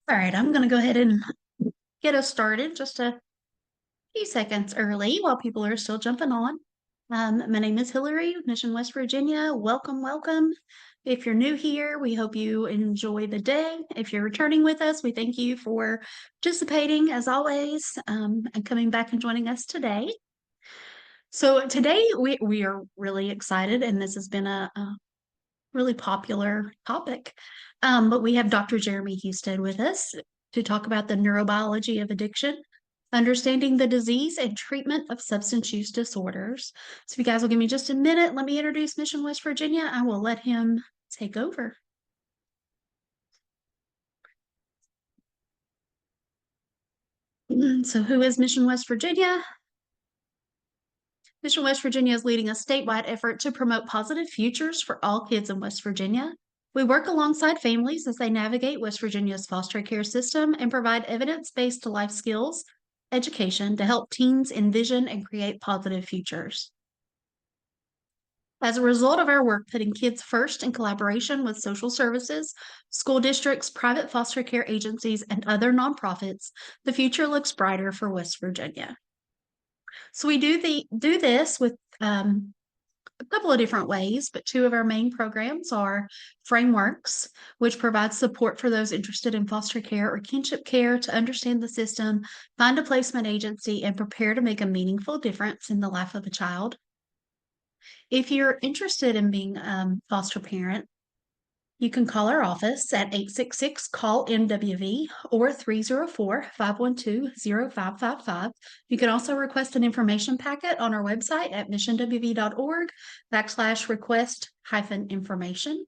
All right, I'm going to go ahead and get us started just a few seconds early while people are still jumping on. My name is Hillary, Mission, West Virginia. Welcome, welcome. If you're new here, we hope you enjoy the day. If you're returning with us, we thank you for participating as always, and coming back and joining us today. So today we are really excited, and this has been a really popular topic. But we have Dr. Jeremy Houston with us to talk about the neurobiology of addiction, understanding the disease and treatment of substance use disorders. So if you guys will give me just a minute, let me introduce Mission West Virginia. I will let him take over. So who is Mission West Virginia? Mission West Virginia is leading a statewide effort to promote positive futures for all kids in West Virginia. We work alongside families as they navigate West Virginia's foster care system and provide evidence based life skills education to help teens envision and create positive futures. As a result of our work putting kids first in collaboration with social services, school districts, private foster care agencies, and other nonprofits, the future looks brighter for West Virginia. So we do this with a couple of different ways, but two of our main programs are Frameworks, which provides support for those interested in foster care or kinship care to understand the system, find a placement agency, and prepare to make a meaningful difference in the life of a child. If you're interested in being a foster parent, you can call our office at 866-CALL-MWV or 304-512-0555. You can also request an information packet on our website at missionwv.org/request-information,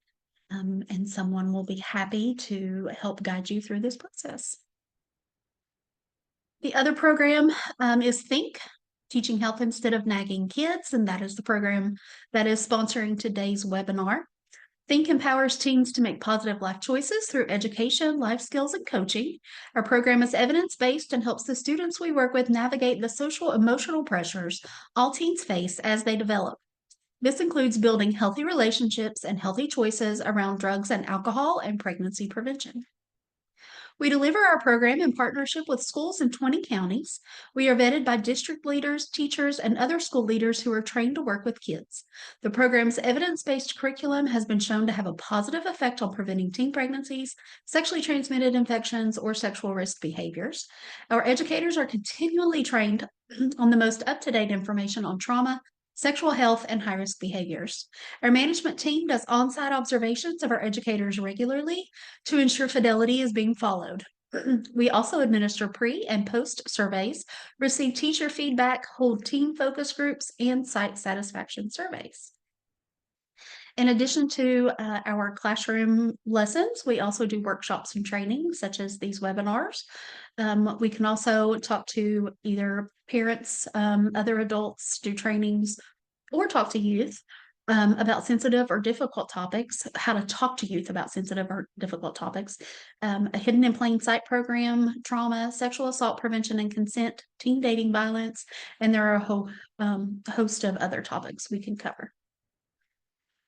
and someone will be happy to help guide you through this process. The other program is Think, Teaching Health Instead of Nagging Kids, and that is the program that is sponsoring today's webinar. Think empowers teens to make positive life choices through education, life skills, and coaching. Our program is evidence-based and helps the students we work with navigate the social emotional pressures all teens face as they develop. This includes building healthy relationships and healthy choices around drugs and alcohol and pregnancy prevention. We deliver our program in partnership with schools in 20 counties. We are vetted by district leaders, teachers, and other school leaders who are trained to work with kids. The program's evidence-based curriculum has been shown to have a positive effect on preventing teen pregnancies, sexually transmitted infections, or sexual risk behaviors. Our educators are continually trained on the most up-to-date information on trauma, sexual health, and high-risk behaviors. Our management team does on-site observations of our educators regularly to ensure fidelity is being followed. We also administer pre and post surveys, receive teacher feedback, hold team focus groups, and site satisfaction surveys. In addition to our classroom lessons, we also do workshops and training, such as these webinars. We can also talk to either parents, other adults, do trainings, or talk to youth about sensitive or difficult topics, how to talk to youth about sensitive or difficult topics, a hidden in plain sight program, trauma, sexual assault prevention and consent, teen dating violence, and there are a whole host of other topics we can cover.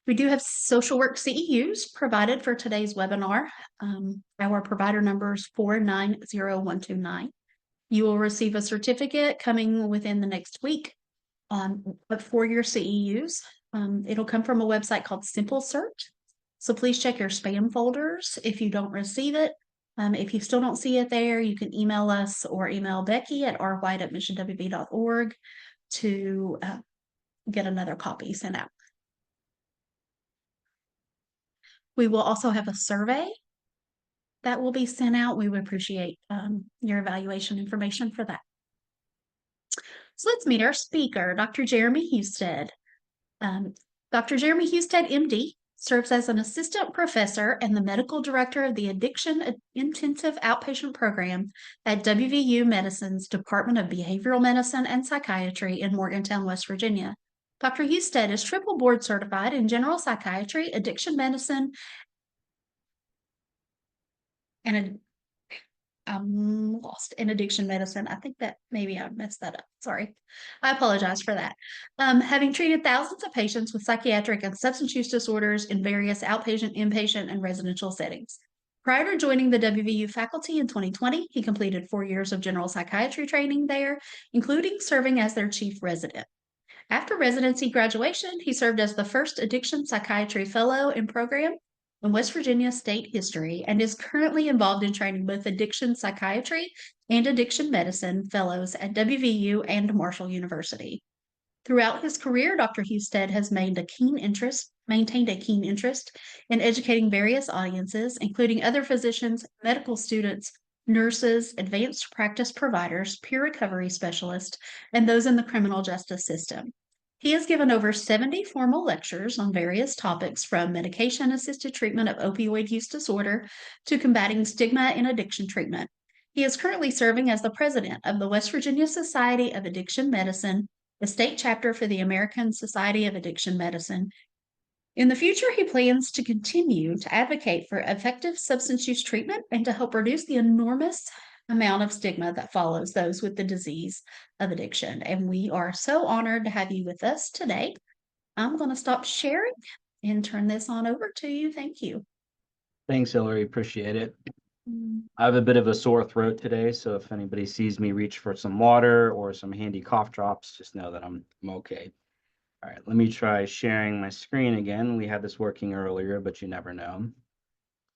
We do have social work CEUs provided for today's webinar. Our provider number is 490129. You will receive a certificate coming within the next week for your CEUs. It'll come from a website called Simple Search. So please check your spam folders if you don't receive it. If you still don't see it there, you can email us or email Becky at rwhite@missionwv.org to get another copy sent out. We will also have a survey that will be sent out. We would appreciate your evaluation information for that. So let's meet our speaker, Dr. Jeremy Houston. Dr. Jeremy Houston, MD, serves as an assistant professor and the medical director of the Addiction Intensive Outpatient Program at WVU Medicine's Department of Behavioral Medicine and Psychiatry in Morgantown, West Virginia. Dr. Houston is triple board certified in general psychiatry, addiction medicine, and I'm lost in addiction medicine. I think that maybe I messed that up. Sorry. I apologize for that. Having treated thousands of patients with psychiatric and substance use disorders in various outpatient, inpatient, and residential settings. Prior to joining the WVU faculty in 2020, he completed 4 years of general psychiatry training there, including serving as their chief resident. After residency graduation, he served as the first addiction psychiatry fellow in program in West Virginia state history and is currently involved in training both addiction psychiatry and addiction medicine fellows at WVU and Marshall University. Throughout his career, Dr. Husted has maintained a keen interest in educating various audiences, including other physicians, medical students, nurses, advanced practice providers, peer recovery specialists, and those in the criminal justice system. He has given over 70 formal lectures on various topics from medication assisted treatment of opioid use disorder to combating stigma in addiction treatment. He is currently serving as the president of the West Virginia Society of Addiction Medicine, the state chapter for the American Society of Addiction Medicine. In the future, he plans to continue to advocate for effective substance use treatment and to help reduce the enormous amount of stigma that follows those with the disease of addiction. And we are so honored to have you with us today. I'm going to stop sharing and turn this on over to you. Thank you. Thanks, Hillary. Appreciate it. I have a bit of a sore throat today, so if anybody sees me reach for some water or some handy cough drops, just know that I'm okay. All right, let me try sharing my screen again. We had this working earlier, but you never know.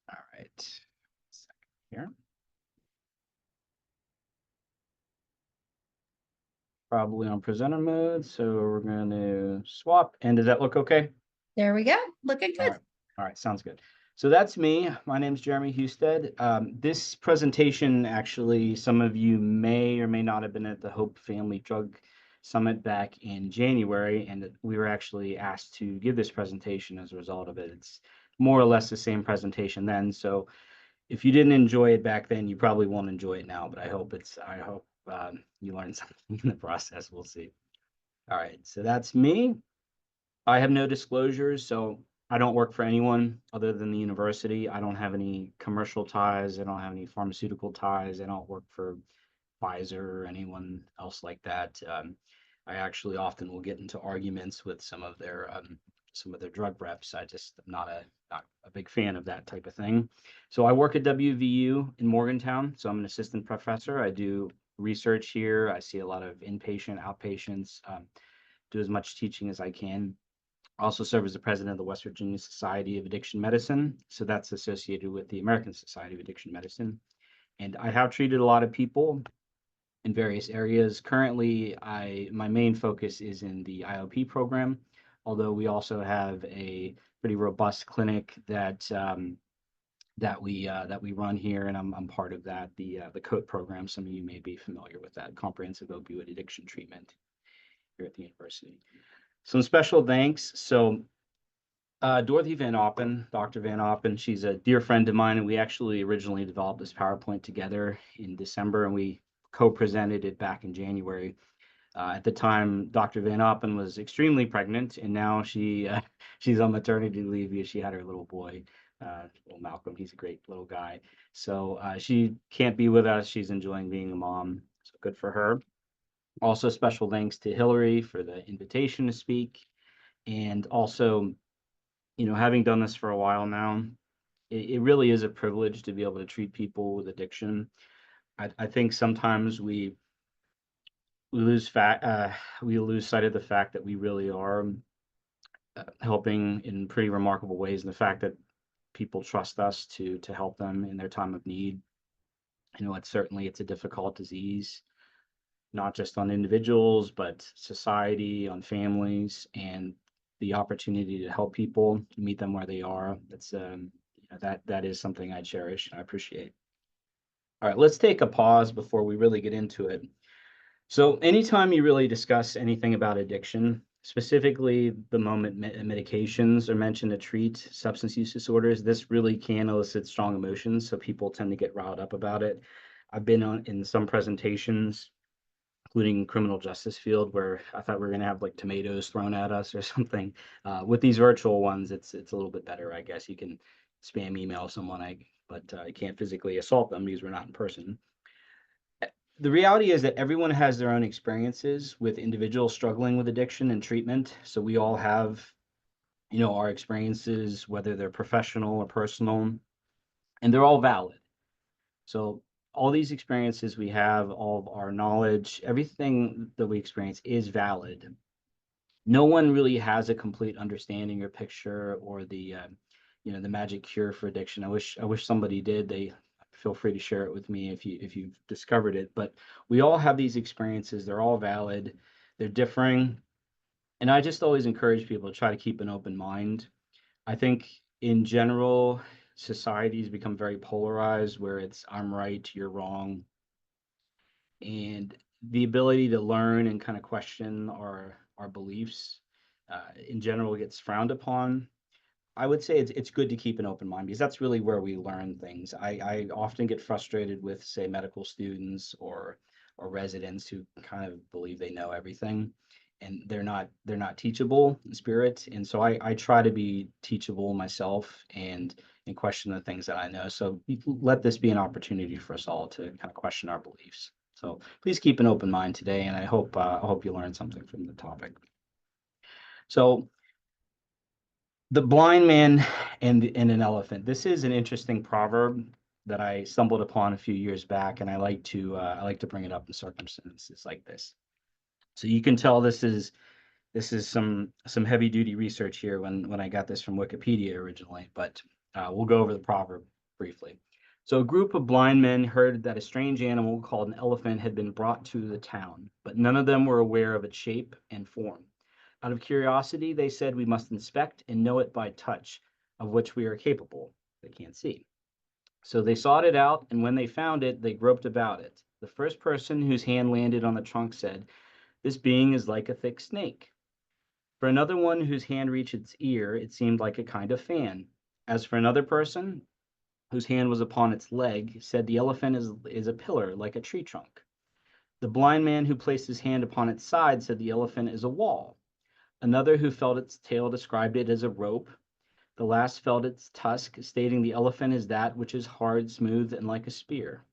All right, here. Probably on presenter mode, so we're going to swap. And does that look okay? There we go. Looking good. All right, sounds good. So that's me. My name's Jeremy Husted. This presentation, actually, some of you may or may not have been at the Hope Family Drug Summit back in January, and we were actually asked to give this presentation as a result of it. It's more or less the same presentation then. So if you didn't enjoy it back then, you probably won't enjoy it now, but I hope you learned something in the process. We'll see. All right, so that's me. I have no disclosures, so I don't work for anyone other than the university. I don't have any commercial ties. I don't have any pharmaceutical ties. I don't work for Pfizer or anyone else like that. I actually often will get into arguments with some of their drug reps. I just am not a big fan of that type of thing. So I work at WVU in Morgantown. So I'm an assistant professor. I do research here. I see a lot of inpatient, outpatients, do as much teaching as I can. I also serve as the president of the West Virginia Society of Addiction Medicine. So that's associated with the American Society of Addiction Medicine. And I have treated a lot of people in various areas. Currently, my main focus is in the IOP program, although we also have a pretty robust clinic that we run here, and I'm part of that, the COAT program. Some of you may be familiar with that, Comprehensive Opioid Addiction Treatment here at the university. Some special thanks. So Dorothy Van Oppen, Dr. Van Oppen, she's a dear friend of mine, and we actually originally developed this PowerPoint together in December, and we co-presented it back in January. At the time, Dr. Van Oppen was extremely pregnant, and now she's on maternity leave because she had her little boy, little Malcolm. He's a great little guy. So she can't be with us. She's enjoying being a mom, so good for her. Also, special thanks to Hillary for the invitation to speak. And also, having done this for a while now, it really is a privilege to be able to treat people with addiction. I think sometimes we lose sight of the fact that we really are helping in pretty remarkable ways, and the fact that people trust us to help them in their time of need. It's a difficult disease, not just on individuals, but society, on families, and the opportunity to help people, to meet them where they are. That is something I cherish and I appreciate. All right, let's take a pause before we really get into it. So anytime you really discuss anything about addiction, specifically the moment medications are mentioned to treat substance use disorders, this really can elicit strong emotions, so people tend to get riled up about it. I've been in some presentations, including criminal justice field, where I thought we were going to have like tomatoes thrown at us or something. With these virtual ones, it's a little bit better, I guess. You can spam email someone, but you can't physically assault them because we're not in person. The reality is that everyone has their own experiences with individuals struggling with addiction and treatment. So we all have, our experiences, whether they're professional or personal. and they're all valid. So all these experiences we have, all of our knowledge, everything that we experience is valid. No one really has a complete understanding or picture or the magic cure for addiction. I wish somebody did. They feel free to share it with me if you've discovered it. But we all have these experiences. They're all valid. They're differing. And I just always encourage people to try to keep an open mind. I think in general, society's become very polarized where it's I'm right, you're wrong. And the ability to learn and kind of question our beliefs in general gets frowned upon. I would say it's good to keep an open mind because that's really where we learn things. I often get frustrated with, say, medical students or residents who kind of believe they know everything, and they're not teachable in spirit. And so I try to be teachable myself and question the things that I know. So let this be an opportunity for us all to kind of question our beliefs. So please keep an open mind today, and I hope you learned something from the topic. So the blind man and an elephant. This is an interesting proverb that I stumbled upon a few years back, and I like to bring it up in circumstances like this. So you can tell this is some heavy duty research here when I got this from Wikipedia originally, but we'll go over the proverb briefly. So a group of blind men heard that a strange animal called an elephant had been brought to the town, but none of them were aware of its shape and form. Out of curiosity, they said we must inspect and know it by touch, of which we are capable. They can't see. So they sought it out, and when they found it, they groped about it. The first person whose hand landed on the trunk said, "This being is like a thick snake." For another one whose hand reached its ear, it seemed like a kind of fan. As for another person, whose hand was upon its leg, said the elephant is a pillar, like a tree trunk. The blind man who placed his hand upon its side said the elephant is a wall. Another who felt its tail described it as a rope. The last felt its tusk, stating the elephant is that which is hard, smooth, and like a spear.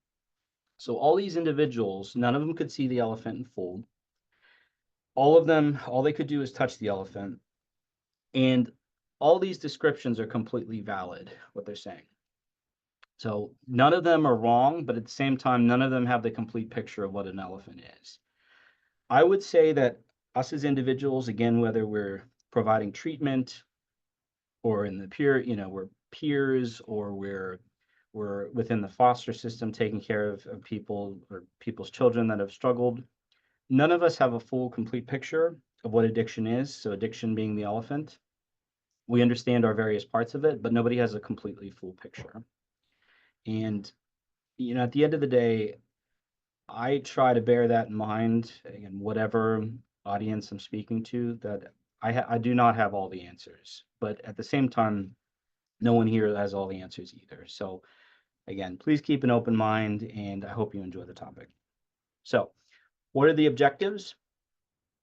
So all these individuals, none of them could see the elephant in full. All of them, all they could do is touch the elephant. And all these descriptions are completely valid, what they're saying. So none of them are wrong, but at the same time, none of them have the complete picture of what an elephant is. I would say that us as individuals, again, whether we're providing treatment or in the we're peers or we're within the foster system taking care of people or people's children that have struggled, none of us have a full, complete picture of what addiction is. So addiction being the elephant. We understand our various parts of it, but nobody has a completely full picture. And at the end of the day, I try to bear that in mind in whatever audience I'm speaking to, that I do not have all the answers, but at the same time, no one here has all the answers either. So again, please keep an open mind, and I hope you enjoy the topic. So what are the objectives?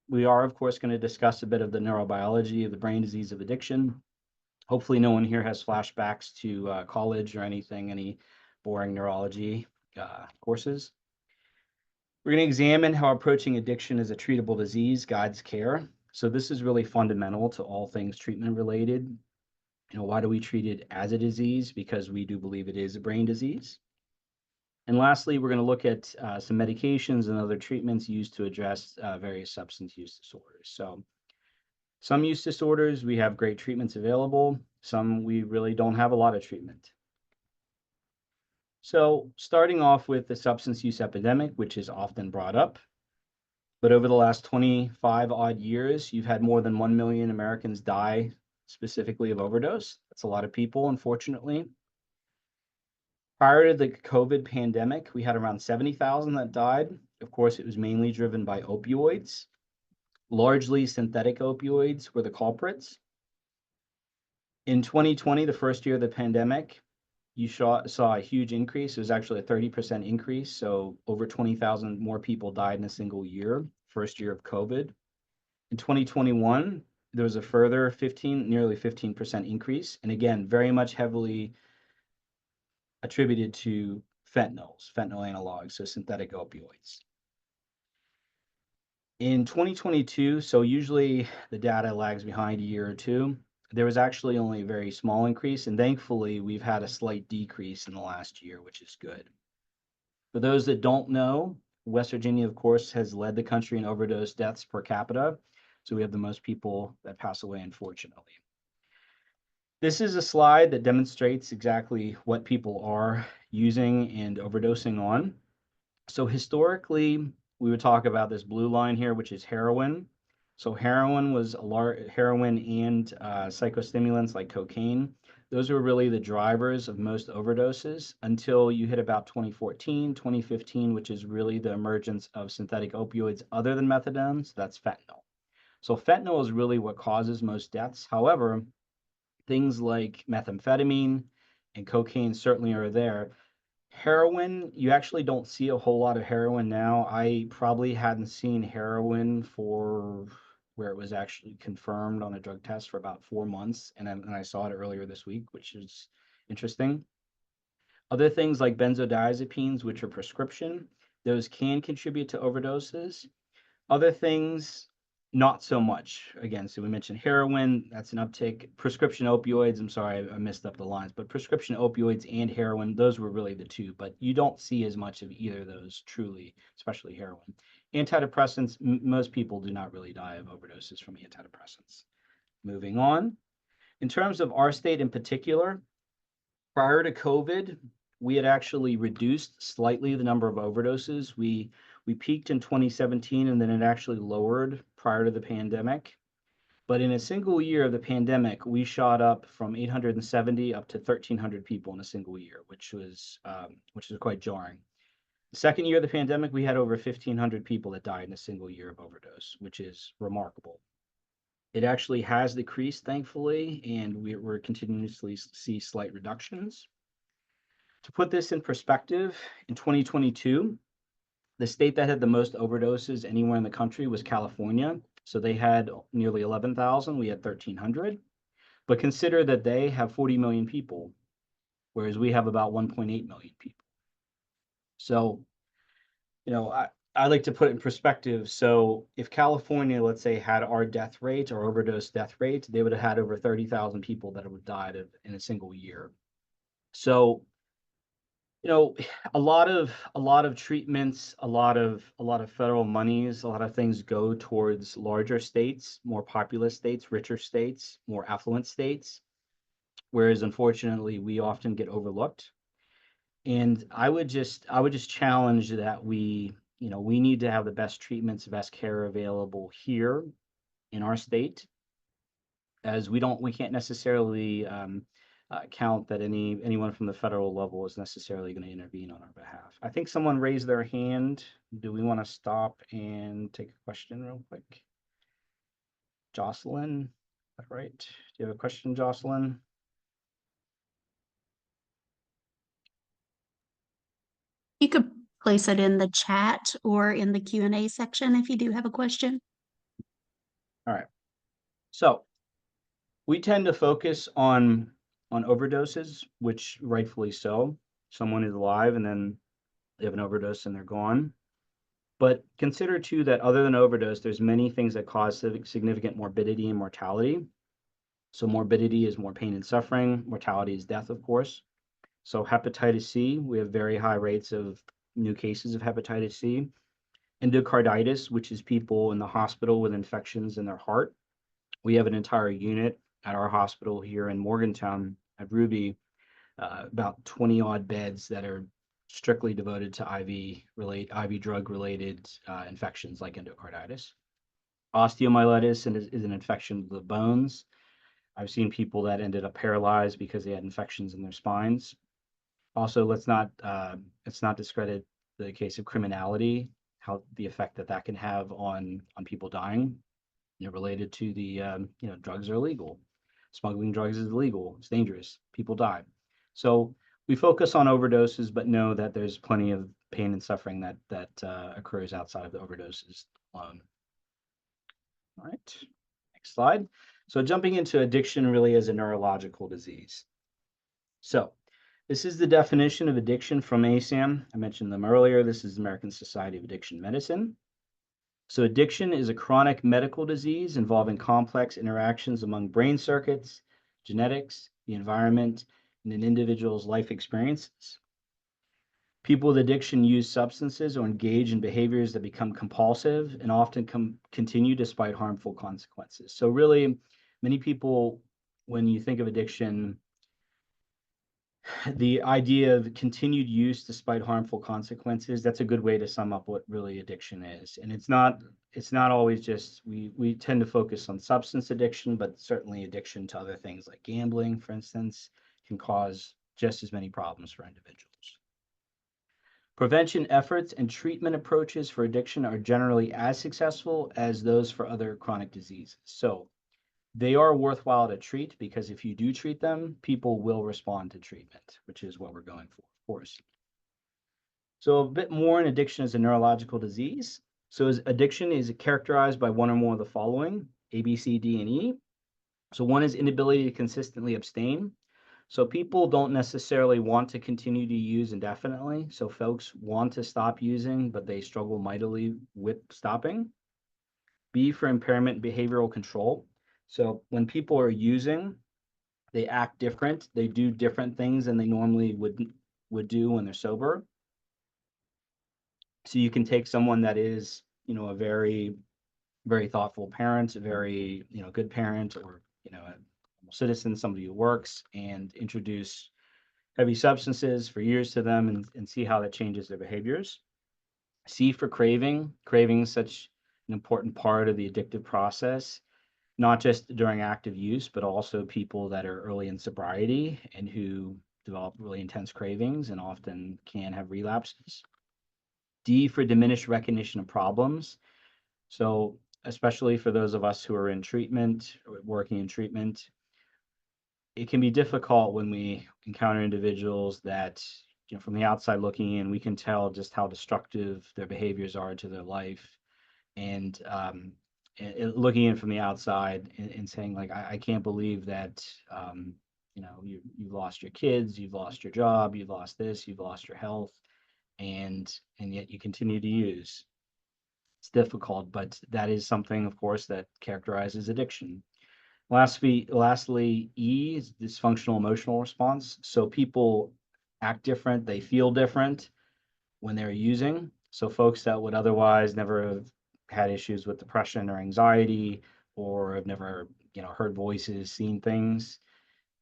We are, of course, going to discuss a bit of the neurobiology of the brain disease of addiction. Hopefully no one here has flashbacks to college or anything, any boring neurology courses. We're going to examine how approaching addiction as a treatable disease guides care. So this is really fundamental to all things treatment related. Why do we treat it as a disease? Because we do believe it is a brain disease. And lastly, we're going to look at some medications and other treatments used to address various substance use disorders. So some use disorders, we have great treatments available. Some we really don't have a lot of treatment. So starting off with the substance use epidemic, which is often brought up. But over the last 25 odd years, you've had more than 1 million Americans die specifically of overdose. That's a lot of people, unfortunately. Prior to the COVID pandemic, we had around 70,000 that died. Of course, it was mainly driven by opioids. Largely synthetic opioids were the culprits. In 2020, the first year of the pandemic, you saw a huge increase. It was actually a 30% increase. So over 20,000 more people died in a single year, first year of COVID. In 2021, there was a further nearly 15% increase. And again, very much heavily attributed to fentanyl analogs, so synthetic opioids. In 2022, so usually the data lags behind a year or two, there was actually only a very small increase, and thankfully we've had a slight decrease in the last year, which is good. For those that don't know, West Virginia, of course, has led the country in overdose deaths per capita. So we have the most people that pass away, unfortunately. This is a slide that demonstrates exactly what people are using and overdosing on. So historically, we would talk about this blue line here, which is heroin. So heroin was heroin and psychostimulants like cocaine. Those were really the drivers of most overdoses until you hit about 2014, 2015, which is really the emergence of synthetic opioids other than methadone. So that's fentanyl. So fentanyl is really what causes most deaths. However, things like methamphetamine and cocaine certainly are there. Heroin, you actually don't see a whole lot of heroin now. I probably hadn't seen heroin for where it was actually confirmed on a drug test for about 4 months, and I saw it earlier this week, which is interesting. Other things like benzodiazepines, which are prescription, those can contribute to overdoses. Other things, not so much. Again, so we mentioned heroin, that's an uptick. Prescription opioids, I'm sorry, I messed up the lines, but prescription opioids and heroin, those were really the two, but you don't see as much of either of those truly, especially heroin. Antidepressants, most people do not really die of overdoses from antidepressants. Moving on. In terms of our state in particular, prior to COVID, we had actually reduced slightly the number of overdoses. We peaked in 2017 and then it actually lowered prior to the pandemic. But in a single year of the pandemic, we shot up from 870 up to 1,300 people in a single year, which was quite jarring. The second year of the pandemic, we had over 1,500 people that died in a single year of overdose, which is remarkable. It actually has decreased, thankfully, and we're continuously see slight reductions. To put this in perspective, in 2022, the state that had the most overdoses anywhere in the country was California. So they had nearly 11,000, we had 1,300. But consider that they have 40 million people, whereas we have about 1.8 million people. So, I like to put it in perspective. So if California, let's say, had our death rate or overdose death rate, they would have had over 30,000 people that would have died in a single year. So a lot of treatments, a lot of federal monies, a lot of things go towards larger states, more populous states, richer states, more affluent states, whereas unfortunately we often get overlooked. And I would just challenge that we need to have the best treatments, best care available here in our state, as we can't necessarily count that anyone from the federal level is necessarily going to intervene on our behalf. I think someone raised their hand. Do we want to stop and take a question real quick? Jocelyn, is that right? Do you have a question, Jocelyn? You could place it in the chat or in the Q&A section if you do have a question. All right. So we tend to focus on overdoses, which rightfully so. Someone is alive and then they have an overdose and they're gone. But consider too that other than overdose, there's many things that cause significant morbidity and mortality. So morbidity is more pain and suffering. Mortality is death, of course. So hepatitis C, we have very high rates of new cases of hepatitis C. Endocarditis, which is people in the hospital with infections in their heart. We have an entire unit at our hospital here in Morgantown at Ruby, about 20 odd beds that are strictly devoted to IV drug related infections like endocarditis. Osteomyelitis is an infection of the bones. I've seen people that ended up paralyzed because they had infections in their spines. Also, let's not discredit the case of criminality, how the effect that can have on people dying, related to the drugs are illegal. Smuggling drugs is illegal. It's dangerous. People die. So we focus on overdoses, but know that there's plenty of pain and suffering that occurs outside of the overdoses alone. All right, next slide. So jumping into addiction really as a neurological disease. So this is the definition of addiction from ASAM. I mentioned them earlier. This is American Society of Addiction Medicine. So addiction is a chronic medical disease involving complex interactions among brain circuits, genetics, the environment, and an individual's life experiences. People with addiction use substances or engage in behaviors that become compulsive and often continue despite harmful consequences. So really, many people, when you think of addiction, the idea of continued use despite harmful consequences, that's a good way to sum up what really addiction is. And it's not always just we tend to focus on substance addiction, but certainly addiction to other things like gambling, for instance, can cause just as many problems for individuals. Prevention efforts and treatment approaches for addiction are generally as successful as those for other chronic diseases. So they are worthwhile to treat because if you do treat them, people will respond to treatment, which is what we're going for, of course. So a bit more in addiction as a neurological disease. So addiction is characterized by one or more of the following, A, B, C, D, and E. So one is inability to consistently abstain. So people don't necessarily want to continue to use indefinitely. So folks want to stop using, but they struggle mightily with stopping. B, for impairment behavioral control. So when people are using, they act different. They do different things than they normally would do when they're sober. So you can take someone that is, a very, very thoughtful parent, a very, good parent, or, a citizen, somebody who works, and introduce heavy substances for years to them and see how that changes their behaviors. C, for craving. Craving is such an important part of the addictive process, not just during active use, but also people that are early in sobriety and who develop really intense cravings and often can have relapses. D, for diminished recognition of problems. So, especially for those of us who are in treatment, or working in treatment, it can be difficult when we encounter individuals that, from the outside looking in, we can tell just how destructive their behaviors are to their life. And looking in from the outside and saying, like, I can't believe that, you've lost your kids, you've lost your job, you've lost this, you've lost your health, and yet you continue to use. It's difficult, but that is something, of course, that characterizes addiction. Lastly, E is dysfunctional emotional response. So people act different, they feel different when they're using. So folks that would otherwise never have had issues with depression or anxiety or have never, heard voices, seen things,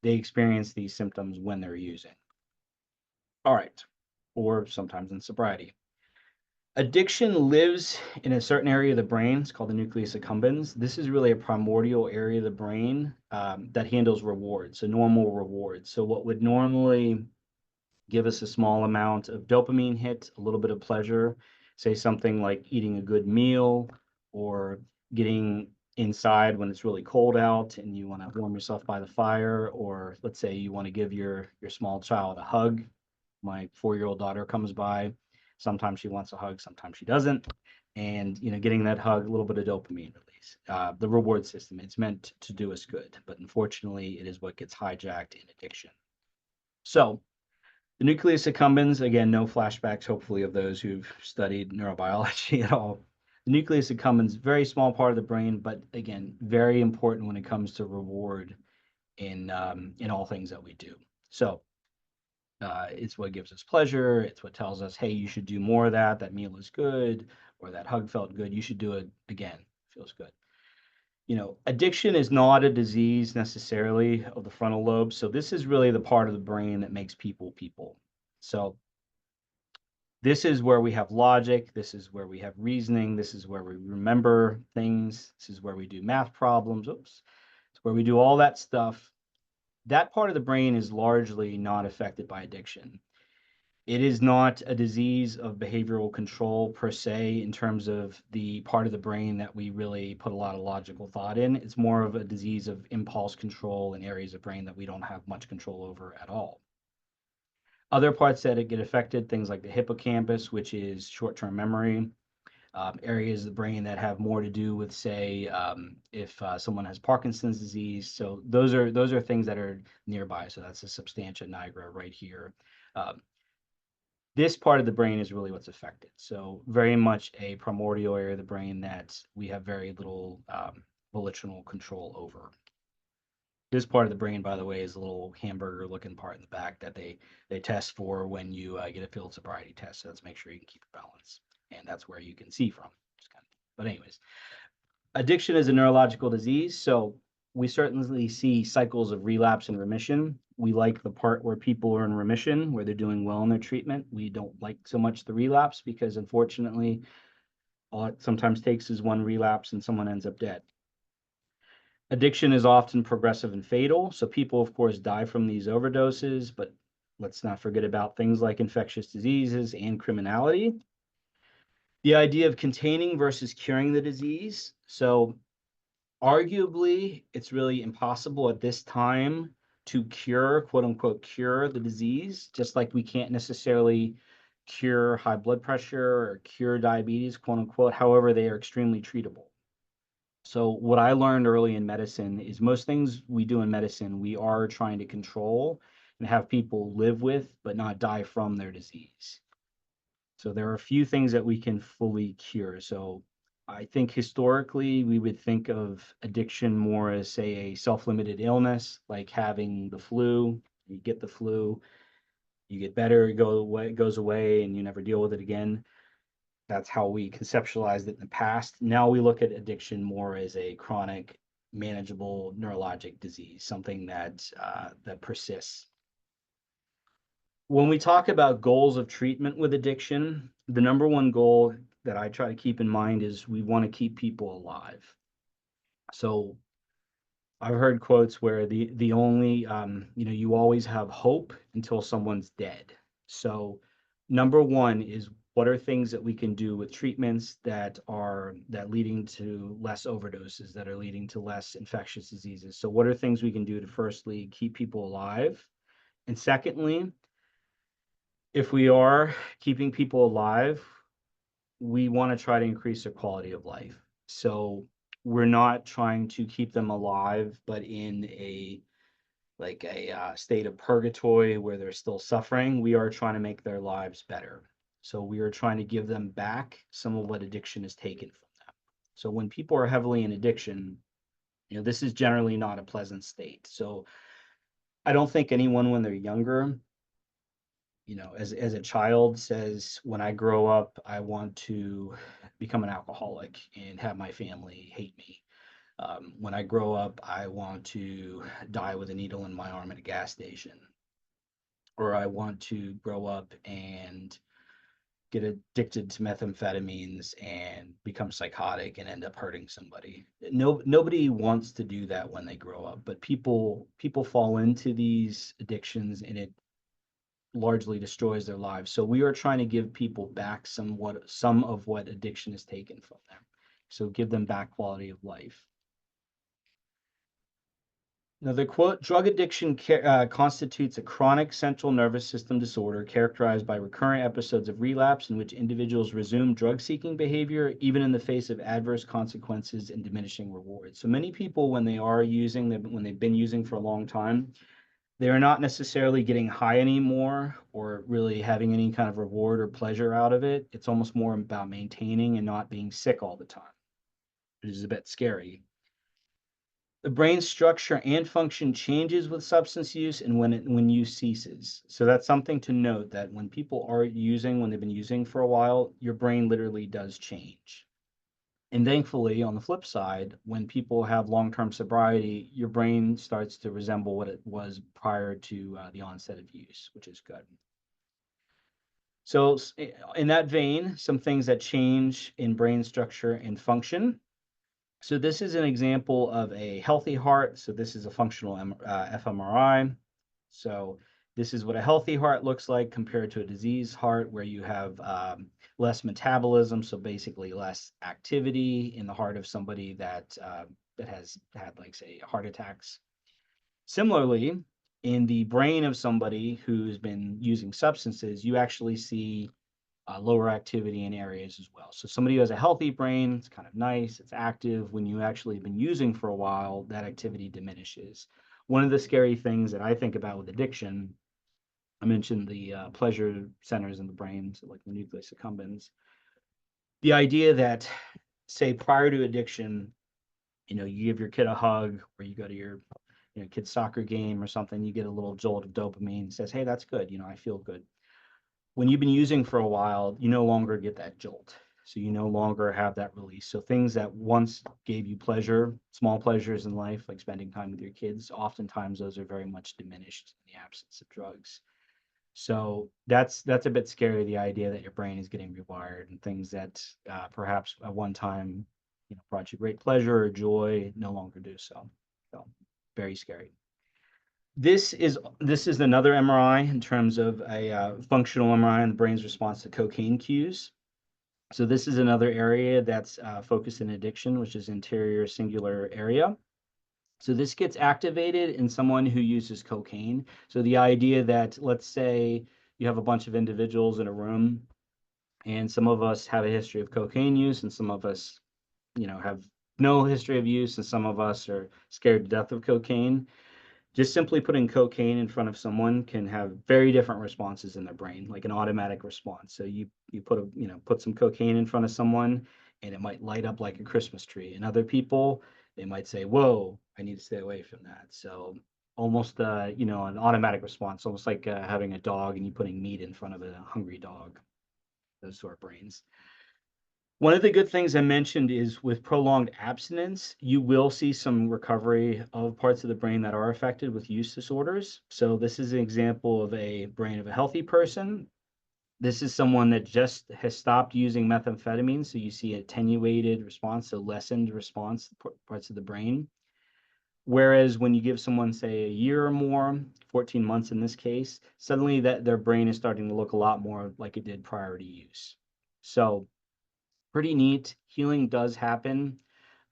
they experience these symptoms when they're using. All right. Or sometimes in sobriety. Addiction lives in a certain area of the brain. It's called the nucleus accumbens. This is really a primordial area of the brain that handles rewards, so normal rewards. So what would normally give us a small amount of dopamine hit, a little bit of pleasure, say something like eating a good meal or getting inside when it's really cold out and you want to warm yourself by the fire, or let's say you want to give your small child a hug. My 4-year-old daughter comes by. Sometimes she wants a hug, sometimes she doesn't. And getting that hug, a little bit of dopamine release. The reward system, it's meant to do us good, but unfortunately, it is what gets hijacked in addiction. So the nucleus accumbens, again, no flashbacks, hopefully, of those who've studied neurobiology at all. The nucleus accumbens, very small part of the brain, but again, very important when it comes to reward in all things that we do. So it's what gives us pleasure. It's what tells us, hey, you should do more of that. That meal is good, or that hug felt good. You should do it again. Feels good. Addiction is not a disease necessarily of the frontal lobe. So this is really the part of the brain that makes people people. So this is where we have logic. This is where we have reasoning. This is where we remember things. This is where we do math problems. Oops. It's where we do all that stuff. That part of the brain is largely not affected by addiction. It is not a disease of behavioral control per se, in terms of the part of the brain that we really put a lot of logical thought in. It's more of a disease of impulse control in areas of brain that we don't have much control over at all. Other parts that get affected, things like the hippocampus, which is short-term memory, areas of the brain that have more to do with, say, if someone has Parkinson's disease. So those are things that are nearby. So that's the substantia nigra right here. this part of the brain is really what's affected. So very much a primordial area of the brain that we have very little volitional control over. This part of the brain, by the way, is a little hamburger-looking part in the back that they test for when you get a field sobriety test. So let's make sure you can keep your balance, and that's where you can see from. But anyways, addiction is a neurological disease, so we certainly see cycles of relapse and remission. We like the part where people are in remission, where they're doing well in their treatment. We don't like so much the relapse because, unfortunately, all it sometimes takes is one relapse and someone ends up dead. Addiction is often progressive and fatal, so people, of course, die from these overdoses, but let's not forget about things like infectious diseases and criminality. The idea of containing versus curing the disease. So arguably, it's really impossible at this time to cure, quote unquote, cure the disease, just like we can't necessarily cure high blood pressure or cure diabetes, quote unquote. However, they are extremely treatable. So what I learned early in medicine is most things we do in medicine, we are trying to control and have people live with, but not die from their disease. So there are a few things that we can fully cure. So I think historically we would think of addiction more as, say, a self-limited illness, like having the flu. You get the flu, you get better, it goes away, and you never deal with it again. That's how we conceptualized it in the past. Now we look at addiction more as a chronic, manageable neurologic disease, something that persists. When we talk about goals of treatment with addiction, the number one goal that I try to keep in mind is we want to keep people alive. So I've heard quotes where the only you always have hope until someone's dead. So number one is what are things that we can do with treatments that leading to less overdoses, that are leading to less infectious diseases. So what are things we can do to firstly keep people alive? And secondly, if we are keeping people alive, we want to try to increase their quality of life. So we're not trying to keep them alive, but in a state of purgatory where they're still suffering. We are trying to make their lives better. So we are trying to give them back some of what addiction has taken from them. So when people are heavily in addiction, this is generally not a pleasant state. So I don't think anyone when they're younger, as a child says, when I grow up, I want to become an alcoholic and have my family hate me. When I grow up, I want to die with a needle in my arm at a gas station. Or I want to grow up and get addicted to methamphetamines and become psychotic and end up hurting somebody. Nobody wants to do that when they grow up, but people fall into these addictions and it largely destroys their lives. So we are trying to give people back some of what addiction has taken from them. So give them back quality of life. Now, the quote, drug addiction constitutes a chronic central nervous system disorder characterized by recurrent episodes of relapse in which individuals resume drug-seeking behavior, even in the face of adverse consequences and diminishing rewards. So many people, when they've been using for a long time, they are not necessarily getting high anymore or really having any kind of reward or pleasure out of it. It's almost more about maintaining and not being sick all the time, which is a bit scary. The brain structure and function changes with substance use and when use ceases. So that's something to note, that when people are using, when they've been using for a while, your brain literally does change. And thankfully, on the flip side, when people have long-term sobriety, your brain starts to resemble what it was prior to the onset of use, which is good. So in that vein, some things that change in brain structure and function. So this is an example of a healthy heart. So this is a functional fMRI. So this is what a healthy heart looks like compared to a diseased heart, where you have less metabolism, so basically less activity in the heart of somebody that has had, like, say, heart attacks. Similarly, in the brain of somebody who's been using substances, you actually see lower activity in areas as well. So somebody who has a healthy brain, it's kind of nice, it's active. When you actually have been using for a while, that activity diminishes. One of the scary things that I think about with addiction I mentioned the pleasure centers in the brain, so like the nucleus accumbens. The idea that, say, prior to addiction, you give your kid a hug, or you go to your kid's soccer game or something, you get a little jolt of dopamine, says, hey, that's good, I feel good. When you've been using for a while, you no longer get that jolt. So you no longer have that release. So things that once gave you pleasure, small pleasures in life, like spending time with your kids, oftentimes those are very much diminished in the absence of drugs. So that's a bit scary, the idea that your brain is getting rewired, and things that perhaps at one time brought you great pleasure or joy no longer do so. So very scary. This is another MRI in terms of a functional MRI on the brain's response to cocaine cues. So this is another area that's focused in addiction, which is anterior cingulate area. So this gets activated in someone who uses cocaine. So the idea that, let's say you have a bunch of individuals in a room, and some of us have a history of cocaine use, and some of us, have no history of use, and some of us are scared to death of cocaine. Just simply putting cocaine in front of someone can have very different responses in their brain, like an automatic response. So you put some cocaine in front of someone, and it might light up like a Christmas tree. And other people, they might say, "Whoa, I need to stay away from that." So almost an automatic response, almost like having a dog and you putting meat in front of a hungry dog. Those sort of brains. One of the good things I mentioned is with prolonged abstinence, you will see some recovery of parts of the brain that are affected with use disorders. So this is an example of a brain of a healthy person. This is someone that just has stopped using methamphetamine. So you see attenuated response, so lessened response to parts of the brain. Whereas when you give someone, say, a year or more, 14 months in this case, suddenly that their brain is starting to look a lot more like it did prior to use. So pretty neat. Healing does happen.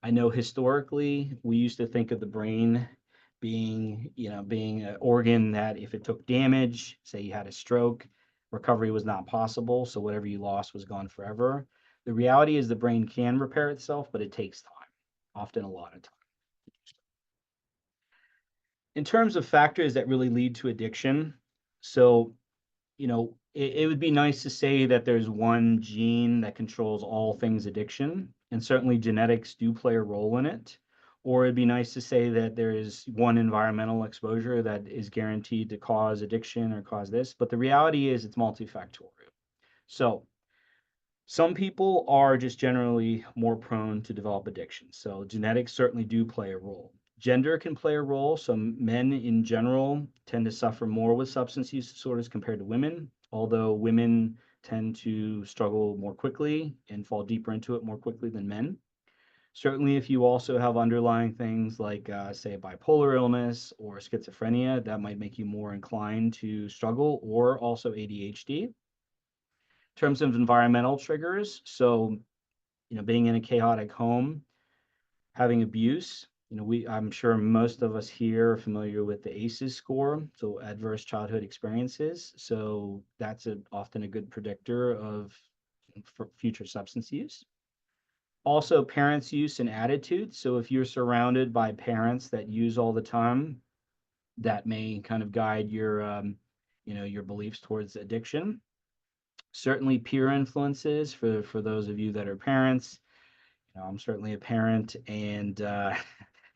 I know historically we used to think of the brain being an organ that if it took damage, say you had a stroke, recovery was not possible. So whatever you lost was gone forever. The reality is the brain can repair itself, but it takes time, often a lot of time. In terms of factors that really lead to addiction, so it would be nice to say that there's one gene that controls all things addiction, and certainly genetics do play a role in it. Or it'd be nice to say that there is one environmental exposure that is guaranteed to cause addiction or cause this, but the reality is it's multifactorial. So some people are just generally more prone to develop addiction. So genetics certainly do play a role. Gender can play a role. So men in general tend to suffer more with substance use disorders compared to women, although women tend to struggle more quickly and fall deeper into it more quickly than men. Certainly, if you also have underlying things like, say, bipolar illness or schizophrenia, that might make you more inclined to struggle, or also ADHD. Terms of environmental triggers, so being in a chaotic home, having abuse, I'm sure most of us here are familiar with the ACEs score, so adverse childhood experiences. So that's often a good predictor of for future substance use. Also, parents' use and attitudes. So if you're surrounded by parents that use all the time, that may kind of guide your beliefs towards addiction. Certainly peer influences for those of you that are parents. I'm certainly a parent, and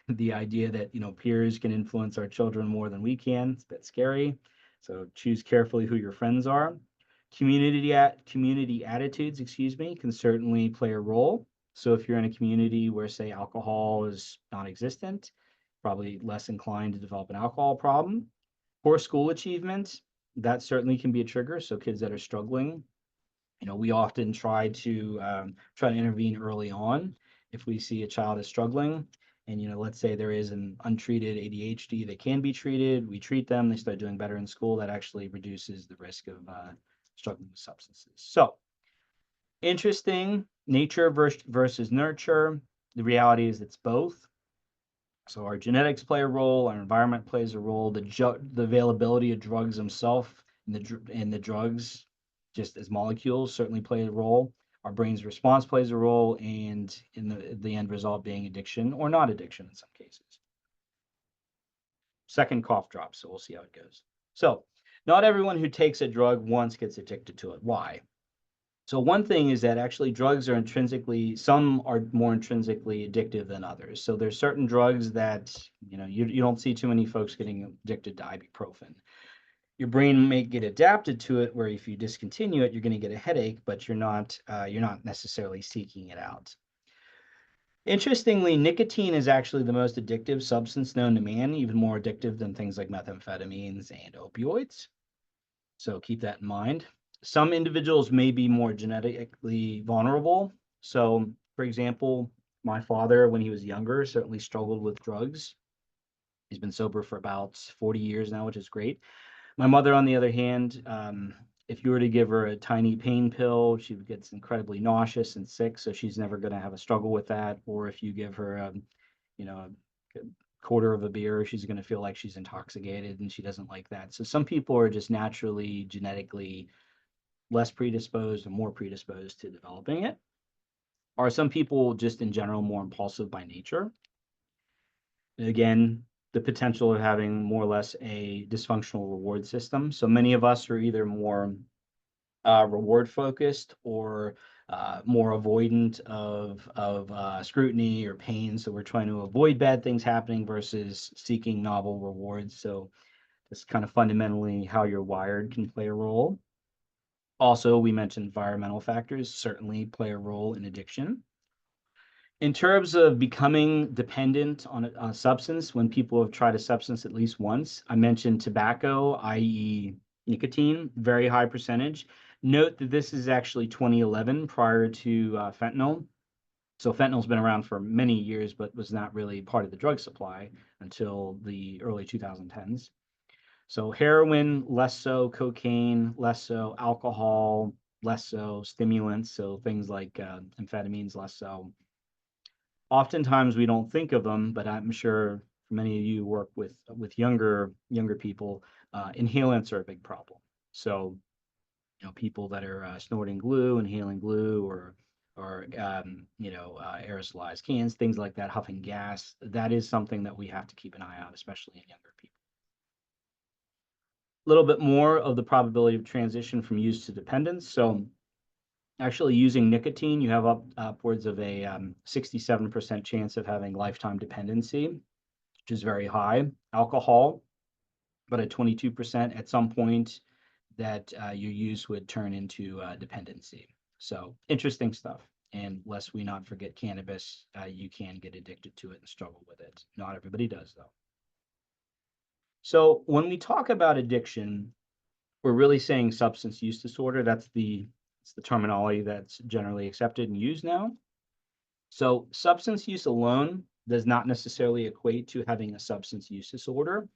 the idea that peers can influence our children more than we can, it's a bit scary. So choose carefully who your friends are. Community attitudes, can certainly play a role. So if you're in a community where, say, alcohol is non-existent, probably less inclined to develop an alcohol problem. Poor school achievement, that certainly can be a trigger. So kids that are struggling, we often try to intervene early on if we see a child is struggling. And let's say there is an untreated ADHD that can be treated, we treat them, they start doing better in school. That actually reduces the risk of struggling with substances. So interesting, nature versus nurture. The reality is it's both. So our genetics play a role, our environment plays a role, the availability of drugs themselves and the drugs just as molecules certainly play a role. Our brain's response plays a role, and in the end result being addiction or not addiction in some cases. Second cough drop, so we'll see how it goes. So not everyone who takes a drug once gets addicted to it. Why? So one thing is that actually drugs are intrinsically, some are more intrinsically addictive than others. So there's certain drugs that, you don't see too many folks getting addicted to ibuprofen. Your brain may get adapted to it, where if you discontinue it, you're going to get a headache, but you're not necessarily seeking it out. Interestingly, nicotine is actually the most addictive substance known to man, even more addictive than things like methamphetamines and opioids. So keep that in mind. Some individuals may be more genetically vulnerable. So, for example, my father, when he was younger, certainly struggled with drugs. He's been sober for about 40 years now, which is great. My mother, on the other hand, if you were to give her a tiny pain pill, she gets incredibly nauseous and sick, so she's never going to have a struggle with that. Or if you give her, a quarter of a beer, she's going to feel like she's intoxicated, and she doesn't like that. So some people are just naturally, genetically less predisposed or more predisposed to developing it. Are some people just in general more impulsive by nature? Again, the potential of having more or less a dysfunctional reward system. So many of us are either more reward focused or more avoidant of scrutiny or pain. So we're trying to avoid bad things happening versus seeking novel rewards. So that's kind of fundamentally how you're wired can play a role. Also, we mentioned environmental factors certainly play a role in addiction. In terms of becoming dependent on a substance, when people have tried a substance at least once, I mentioned tobacco, i.e. nicotine, very high percentage. Note that this is actually 2011 prior to fentanyl. So fentanyl's been around for many years, but was not really part of the drug supply until the early 2010s. So heroin, less so, cocaine, less so, alcohol, less so, stimulants, so things like amphetamines, less so. Oftentimes we don't think of them, but I'm sure many of you work with younger people. Inhalants are a big problem. So people that are snorting glue, inhaling glue, or aerosolized cans, things like that, huffing gas. That is something that we have to keep an eye on, especially in younger people. A little bit more of the probability of transition from use to dependence. So actually using nicotine, you have upwards of a 67% chance of having lifetime dependency, which is very high. Alcohol, but at 22% at some point that your use would turn into dependency. So interesting stuff. And lest we not forget cannabis, you can get addicted to it and struggle with it. Not everybody does, though. So when we talk about addiction, we're really saying substance use disorder. That's the terminology that's generally accepted and used now. So substance use alone does not necessarily equate to having a substance use disorder.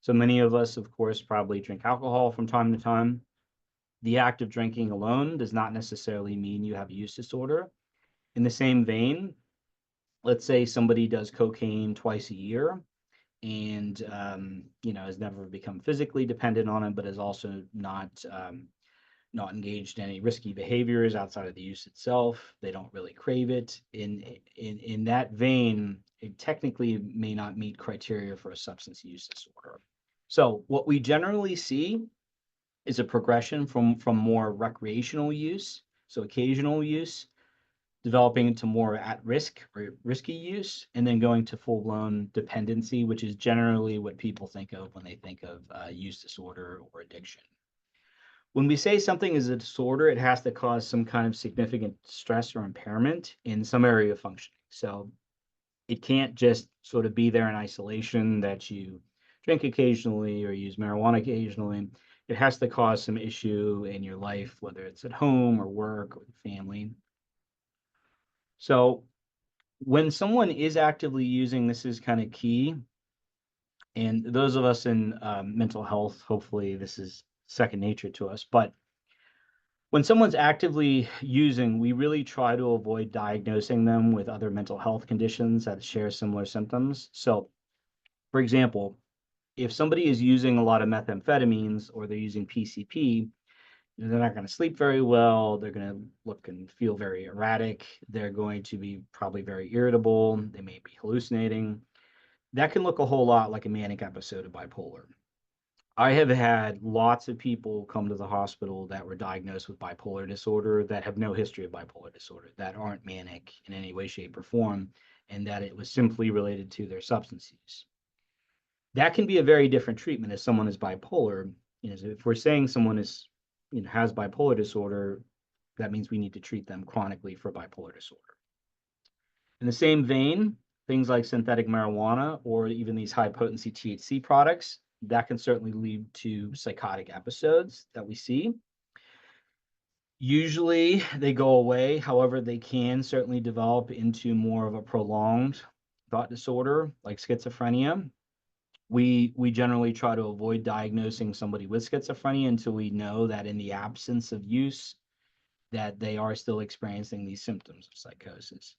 So many of us, of course, probably drink alcohol from time to time. The act of drinking alone does not necessarily mean you have a use disorder. In the same vein, let's say somebody does cocaine twice a year and has never become physically dependent on it, but is also not engaged in any risky behaviors outside of the use itself. They don't really crave it. In that vein, it technically may not meet criteria for a substance use disorder. So what we generally see is a progression from more recreational use, so occasional use, developing into more at risk or risky use, and then going to full blown dependency, which is generally what people think of when they think of use disorder or addiction. When we say something is a disorder, it has to cause some kind of significant stress or impairment in some area of functioning. So it can't just sort of be there in isolation that you drink occasionally or use marijuana occasionally. It has to cause some issue in your life, whether it's at home or work or family. So when someone is actively using, this is kind of key. And those of us in mental health, hopefully this is second nature to us. But when someone's actively using, we really try to avoid diagnosing them with other mental health conditions that share similar symptoms. So, for example, if somebody is using a lot of methamphetamines or they're using PCP, they're not going to sleep very well. They're going to look and feel very erratic. They're going to be probably very irritable. They may be hallucinating. That can look a whole lot like a manic episode of bipolar. I have had lots of people come to the hospital that were diagnosed with bipolar disorder that have no history of bipolar disorder, that aren't manic in any way, shape, or form, and that it was simply related to their substance use. That can be a very different treatment if someone is bipolar. So if we're saying someone has bipolar disorder, that means we need to treat them chronically for bipolar disorder. In the same vein, things like synthetic marijuana or even these high potency THC products, that can certainly lead to psychotic episodes that we see. Usually they go away. However, they can certainly develop into more of a prolonged thought disorder like schizophrenia. We generally try to avoid diagnosing somebody with schizophrenia until we know that in the absence of use, that they are still experiencing these symptoms of psychosis.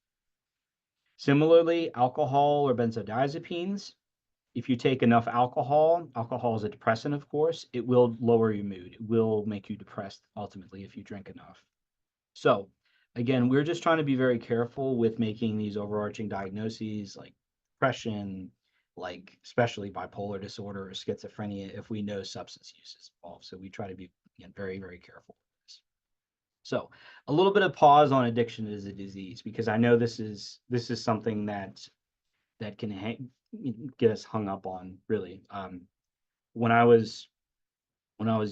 Similarly, alcohol or benzodiazepines, if you take enough alcohol, alcohol is a depressant, of course, it will lower your mood. It will make you depressed ultimately if you drink enough. So, again, we're just trying to be very careful with making these overarching diagnoses like depression, like especially bipolar disorder or schizophrenia, if we know substance use is involved. So we try to be, again, very, very careful with this. So a little bit of pause on addiction as a disease, because I know this is something that can get us hung up on, really. When I was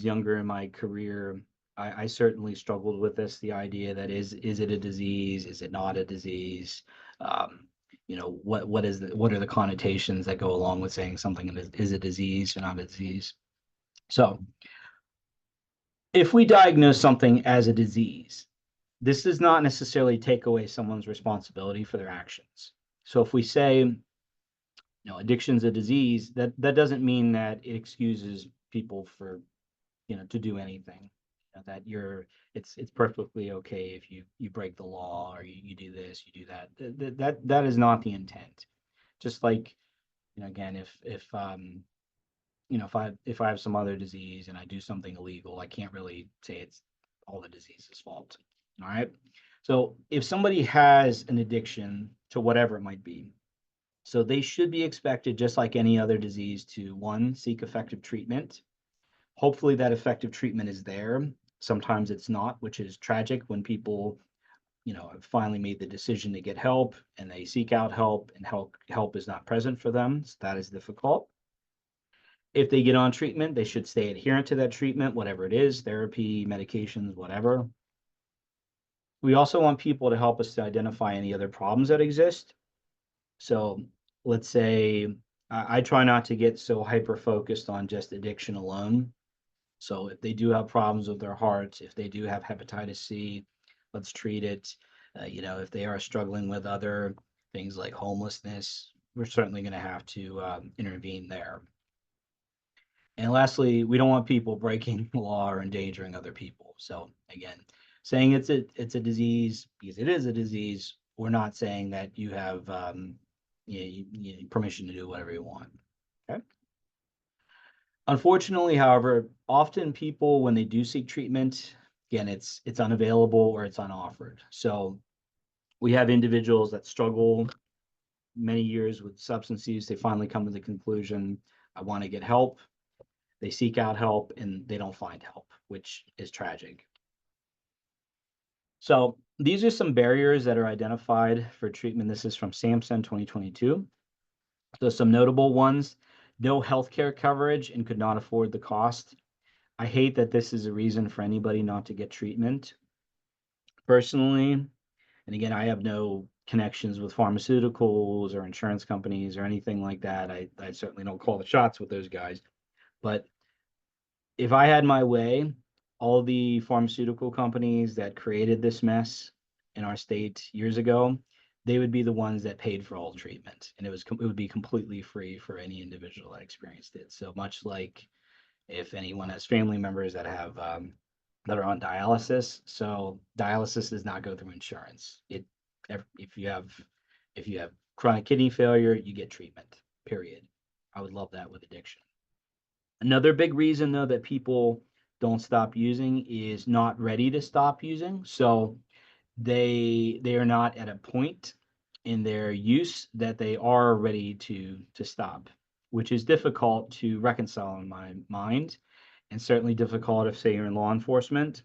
younger in my career, I certainly struggled with this, the idea that is it a disease? Is it not a disease? What are the connotations that go along with saying something is a disease or not a disease? So if we diagnose something as a disease, this does not necessarily take away someone's responsibility for their actions. So if we say, addiction's a disease, that doesn't mean that it excuses people for, to do anything. That it's perfectly okay if you break the law, or you do this, you do that. That is not the intent. Just like, again, if I have some other disease and I do something illegal, I can't really say it's all the disease's fault. All right. So if somebody has an addiction to whatever it might be, so they should be expected, just like any other disease, to one, seek effective treatment. Hopefully that effective treatment is there. Sometimes it's not, which is tragic when people, have finally made the decision to get help and they seek out help and help is not present for them. So that is difficult. If they get on treatment, they should stay adherent to that treatment, whatever it is, therapy, medications, whatever. We also want people to help us to identify any other problems that exist. So let's say I try not to get so hyper focused on just addiction alone. So if they do have problems with their heart, if they do have hepatitis C, let's treat it. If they are struggling with other things like homelessness, we're certainly going to have to intervene there. And lastly, we don't want people breaking the law or endangering other people. So again, saying it's a disease because it is a disease, we're not saying that you have permission to do whatever you want. Okay. Unfortunately, however, often people, when they do seek treatment, again, it's unavailable or it's unoffered. So we have individuals that struggle many years with substance use. They finally come to the conclusion, I want to get help. They seek out help and they don't find help, which is tragic. So these are some barriers that are identified for treatment. This is from SAMHSA 2022. So some notable ones: no healthcare coverage and could not afford the cost. I hate that this is a reason for anybody not to get treatment. Personally, and again, I have no connections with pharmaceuticals or insurance companies or anything like that. I certainly don't call the shots with those guys. But if I had my way, all the pharmaceutical companies that created this mess in our state years ago, they would be the ones that paid for all treatment, and it would be completely free for any individual that experienced it. So much like if anyone has family members that have that are on dialysis. So dialysis does not go through insurance. If you have chronic kidney failure, you get treatment. Period. I would love that with addiction. Another big reason, though, that people don't stop using is not ready to stop using. So they are not at a point in their use that they are ready to stop. which is difficult to reconcile in my mind, and certainly difficult if, say, you're in law enforcement,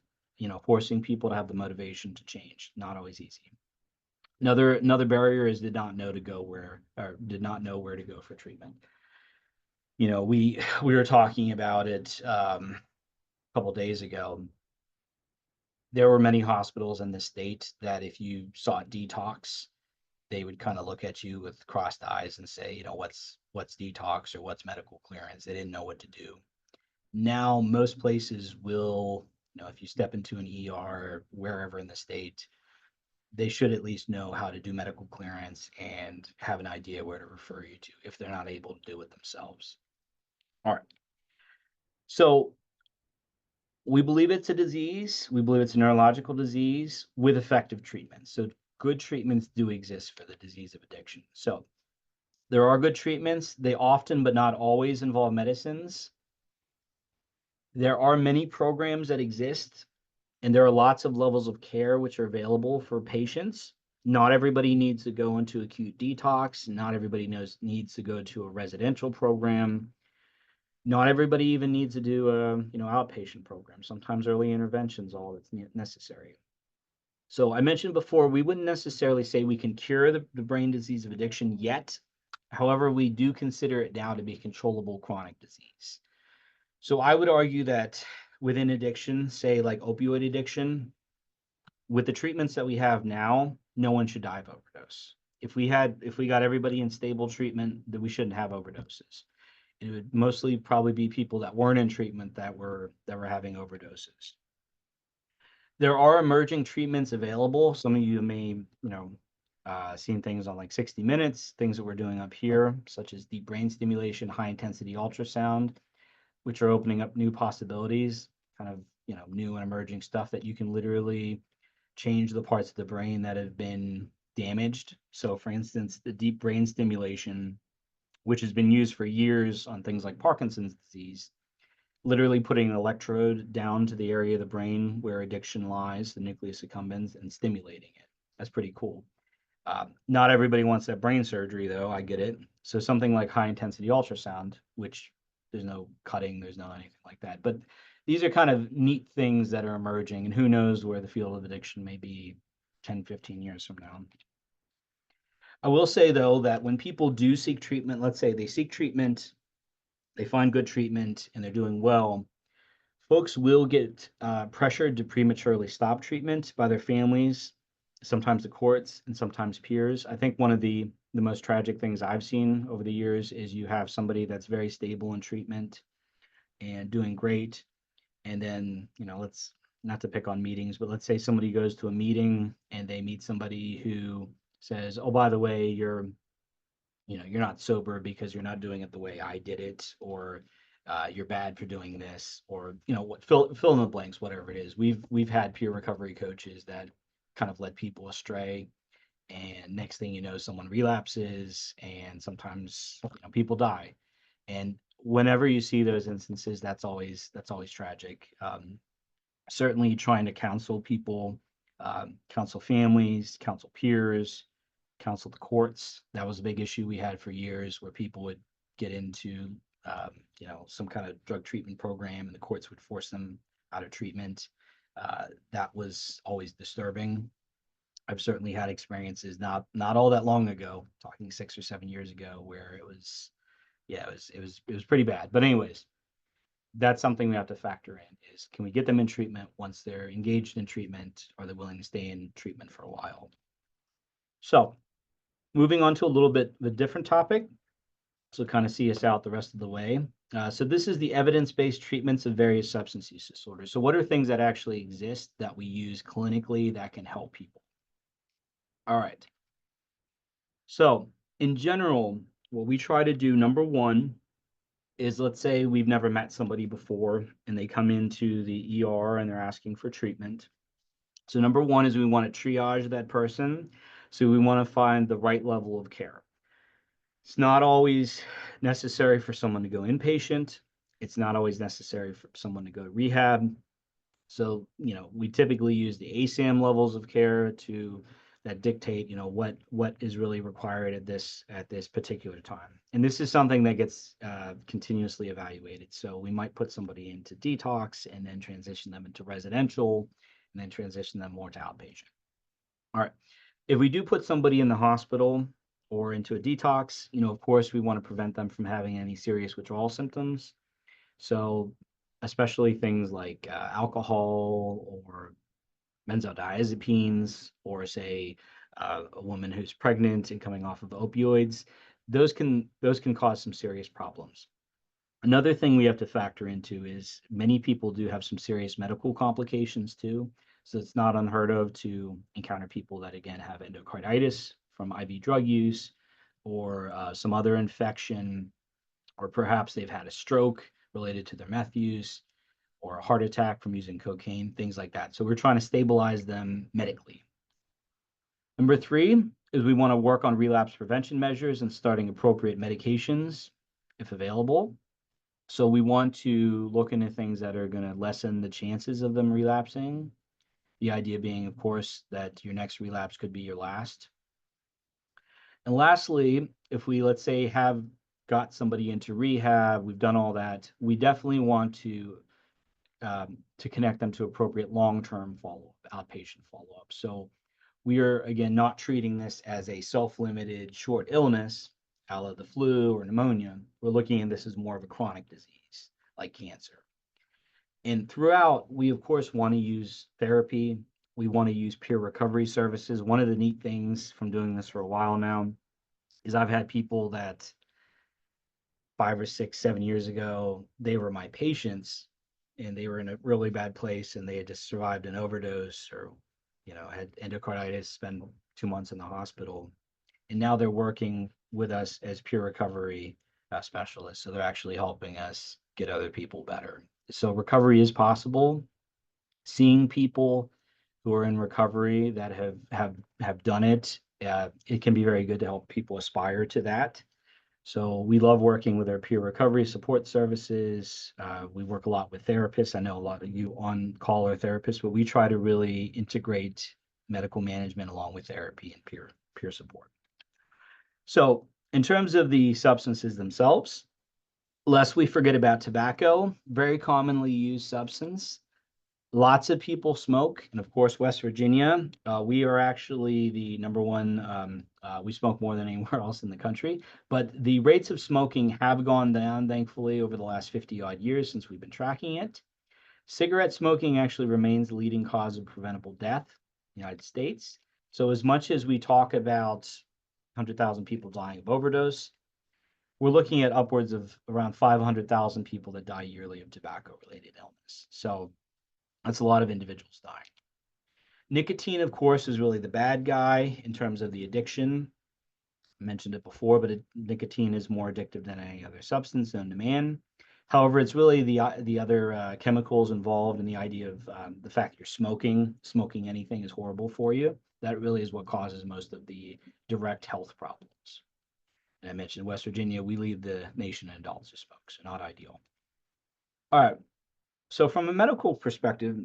forcing people to have the motivation to change. Not always easy. Another barrier is did not know where to go for treatment. We were talking about it a couple days ago. There were many hospitals in the state that if you sought detox, they would kind of look at you with crossed eyes and say, what's detox or what's medical clearance? They didn't know what to do. Now, most places will, if you step into an ER or wherever in the state, they should at least know how to do medical clearance and have an idea where to refer you to if they're not able to do it themselves. All right. So we believe it's a disease. We believe it's a neurological disease with effective treatments. So good treatments do exist for the disease of addiction. So there are good treatments. They often, but not always, involve medicines. There are many programs that exist, and there are lots of levels of care which are available for patients. Not everybody needs to go into acute detox. Not everybody needs to go to a residential program. Not everybody even needs to do a outpatient program. Sometimes early intervention is all that's necessary. So I mentioned before, we wouldn't necessarily say we can cure the brain disease of addiction yet. However, we do consider it now to be controllable chronic disease. So I would argue that within addiction, say like opioid addiction, with the treatments that we have now, no one should die of overdose. If we got everybody in stable treatment, then we shouldn't have overdoses. It would mostly probably be people that weren't in treatment that were having overdoses. There are emerging treatments available. Some of you may, seen things on like 60 Minutes, things that we're doing up here, such as deep brain stimulation, high intensity ultrasound, which are opening up new possibilities, kind of, new and emerging stuff that you can literally change the parts of the brain that have been damaged. So for instance, the deep brain stimulation, which has been used for years on things like Parkinson's disease, literally putting an electrode down to the area of the brain where addiction lies, the nucleus accumbens, and stimulating it. That's pretty cool. Not everybody wants that brain surgery, though. I get it. So something like high intensity ultrasound, which there's no cutting, there's no anything like that. But these are kind of neat things that are emerging, and who knows where the field of addiction may be 10, 15 years from now. I will say, though, that when people do seek treatment, let's say they seek treatment, they find good treatment, and they're doing well, folks will get pressured to prematurely stop treatment by their families, sometimes the courts, and sometimes peers. I think one of the most tragic things I've seen over the years is you have somebody that's very stable in treatment and doing great. And then, let's not to pick on meetings, but let's say somebody goes to a meeting and they meet somebody who says, oh, by the way, you're not sober because you're not doing it the way I did it, or you're bad for doing this, or what, fill in the blanks, whatever it is. We've had peer recovery coaches that kind of led people astray, and next thing you know, someone relapses, and sometimes people die. And whenever you see those instances, that's always tragic. Certainly trying to counsel people, counsel families, counsel peers, counsel the courts. That was a big issue we had for years, where people would get into some kind of drug treatment program and the courts would force them out of treatment. That was always disturbing. I've certainly had experiences not all that long ago, talking 6 or 7 years ago, where it was pretty bad. But anyways, that's something we have to factor in, is can we get them in treatment? Once they're engaged in treatment, are they willing to stay in treatment for a while? So moving on to a little bit of a different topic, so kind of see us out the rest of the way. So this is the evidence-based treatments of various substance use disorders. So what are things that actually exist that we use clinically that can help people? All right. So in general, what we try to do, number one, is, let's say we've never met somebody before and they come into the ER and they're asking for treatment. So number one is we want to triage that person. So we want to find the right level of care. It's not always necessary for someone to go inpatient. It's not always necessary for someone to go to rehab. So, we typically use the ASAM levels of care to that dictate, what is really required at this particular time. And this is something that gets continuously evaluated. So we might put somebody into detox and then transition them into residential and then transition them more to outpatient. All right. If we do put somebody in the hospital or into a detox, of course, we want to prevent them from having any serious withdrawal symptoms. So especially things like alcohol or benzodiazepines, or say a woman who's pregnant and coming off of opioids, those can cause some serious problems. Another thing we have to factor into is many people do have some serious medical complications too. So it's not unheard of to encounter people that, again, have endocarditis from IV drug use or some other infection, or perhaps they've had a stroke related to their meth use or a heart attack from using cocaine, things like that. So we're trying to stabilize them medically. Number three is we want to work on relapse prevention measures and starting appropriate medications if available. So we want to look into things that are going to lessen the chances of them relapsing. The idea being, of course, that your next relapse could be your last. And lastly, if we, let's say, have got somebody into rehab, we've done all that, we definitely want to connect them to appropriate long-term follow-up, outpatient follow-up. So we are, again, not treating this as a self-limited short illness, a la the flu or pneumonia. We're looking at this as more of a chronic disease, like cancer. And throughout, we, of course, want to use therapy. We want to use peer recovery services. One of the neat things from doing this for a while now is I've had people that 5 or 6, 7 years ago, they were my patients and they were in a really bad place and they had just survived an overdose or, had endocarditis, spent 2 months in the hospital. And now they're working with us as peer recovery specialists. So they're actually helping us get other people better. So recovery is possible. Seeing people who are in recovery that have done it, it can be very good to help people aspire to that. So we love working with our peer recovery support services. We work a lot with therapists. I know a lot of you on call are therapists, but we try to really integrate medical management along with therapy and peer support. So in terms of the substances themselves, lest we forget about tobacco, very commonly used substance. Lots of people smoke, and of course, West Virginia, we are actually the number one. We smoke more than anywhere else in the country, but the rates of smoking have gone down, thankfully, over the last 50 odd years since we've been tracking it. Cigarette smoking actually remains the leading cause of preventable death in the United States. So as much as we talk about 100,000 people dying of overdose, we're looking at upwards of around 500,000 people that die yearly of tobacco-related illness. So that's a lot of individuals dying. Nicotine, of course, is really the bad guy in terms of the addiction. I mentioned it before, but nicotine is more addictive than any other substance known to man. However, it's really the other chemicals involved in the idea of the fact you're smoking. Smoking anything is horrible for you. That really is what causes most of the direct health problems. And I mentioned West Virginia, we lead the nation in adults who smoke, so not ideal. All right. So from a medical perspective,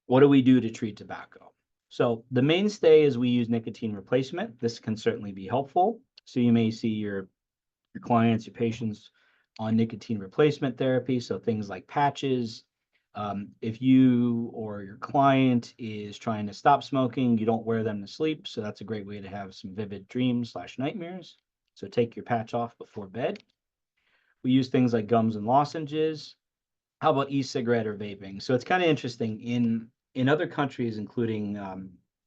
what do we do to treat tobacco? So the mainstay is we use nicotine replacement. This can certainly be helpful. So you may see your clients, your patients on nicotine replacement therapy. So things like patches. If you or your client is trying to stop smoking, you don't wear them to sleep. So that's a great way to have some vivid dreams/nightmares. So take your patch off before bed. We use things like gums and lozenges. How about e-cigarette or vaping? So it's kind of interesting in other countries, including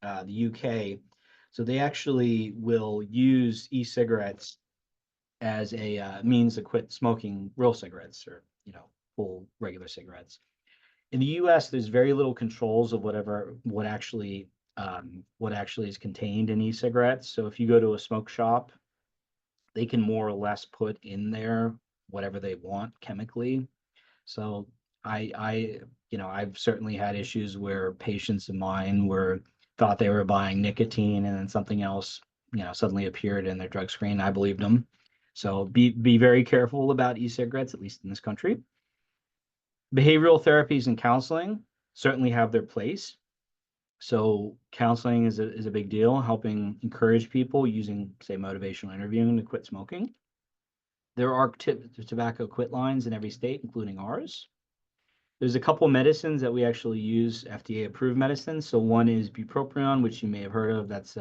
the UK. So they actually will use e-cigarettes as a means to quit smoking real cigarettes or full regular cigarettes. In the US, there's very little controls of what actually is contained in e-cigarettes. So if you go to a smoke shop, they can more or less put in there whatever they want chemically. So I've certainly had issues where patients of mine thought they were buying nicotine and then something else, suddenly appeared in their drug screen. I believed them. So be very careful about e-cigarettes, at least in this country. Behavioral therapies and counseling certainly have their place. So counseling is a big deal, helping encourage people using, say, motivational interviewing to quit smoking. There are tobacco quit lines in every state, including ours. There's a couple medicines that we actually use, FDA-approved medicines. So one is bupropion, which you may have heard of. That's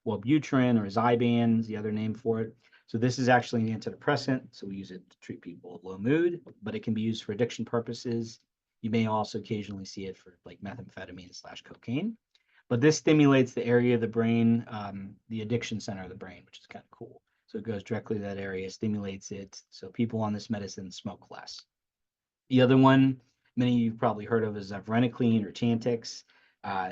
Wellbutrin or Zyban is the other name for it. So this is actually an antidepressant. So we use it to treat people with low mood, but it can be used for addiction purposes. You may also occasionally see it for like methamphetamine slash cocaine. But this stimulates the area of the brain, the addiction center of the brain, which is kind of cool. So it goes directly to that area, stimulates it. So people on this medicine smoke less. The other one, many of you've probably heard of, is varenicline or Chantix.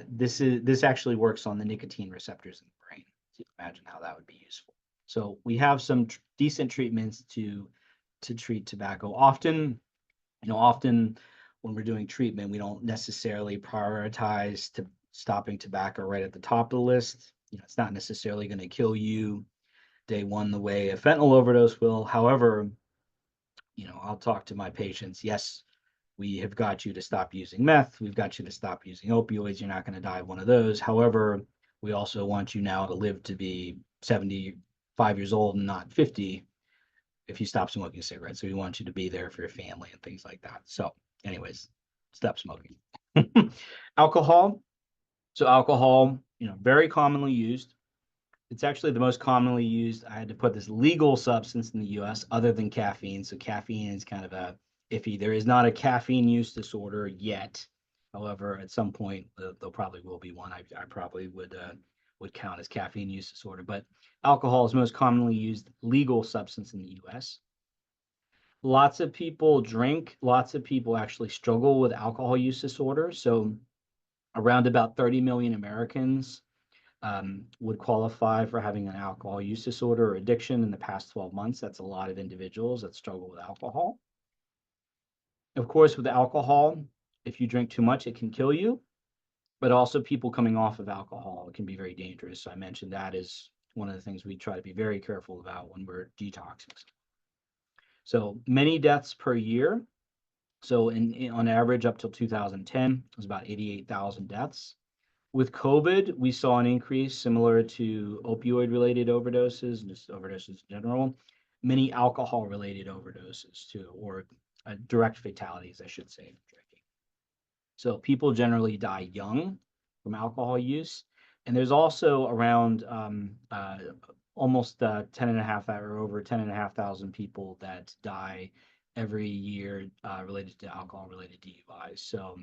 This actually works on the nicotine receptors in the brain. So you can imagine how that would be useful. So we have some decent treatments to treat tobacco. Often when we're doing treatment, we don't necessarily prioritize to stopping tobacco right at the top of the list. It's not necessarily going to kill you day one the way a fentanyl overdose will. However, I'll talk to my patients. Yes, we have got you to stop using meth. We've got you to stop using opioids. You're not going to die of one of those. However, we also want you now to live to be 75 years old and not 50 if you stop smoking cigarettes. So we want you to be there for your family and things like that. So, anyways, stop smoking. Alcohol. So alcohol, very commonly used. It's actually the most commonly used. I had to put this legal substance in the US other than caffeine. So caffeine is kind of a iffy. There is not a caffeine use disorder yet. However, at some point there probably will be one. I probably would count as caffeine use disorder. But alcohol is most commonly used legal substance in the US. Lots of people drink. Lots of people actually struggle with alcohol use disorder. So around about 30 million Americans would qualify for having an alcohol use disorder or addiction in the past 12 months. That's a lot of individuals that struggle with alcohol. Of course, with alcohol, if you drink too much, it can kill you, but also people coming off of alcohol can be very dangerous. So I mentioned that is one of the things we try to be very careful about when we're detoxing. So many deaths per year. So on average, up till 2010, it was about 88,000 deaths. With COVID, we saw an increase similar to opioid-related overdoses, and just overdoses in general, many alcohol-related overdoses too, or direct fatalities, I should say, from drinking. So people generally die young from alcohol use. And there's also around almost 10 and a half or over 10,500 people that die every year related to alcohol-related DUIs. So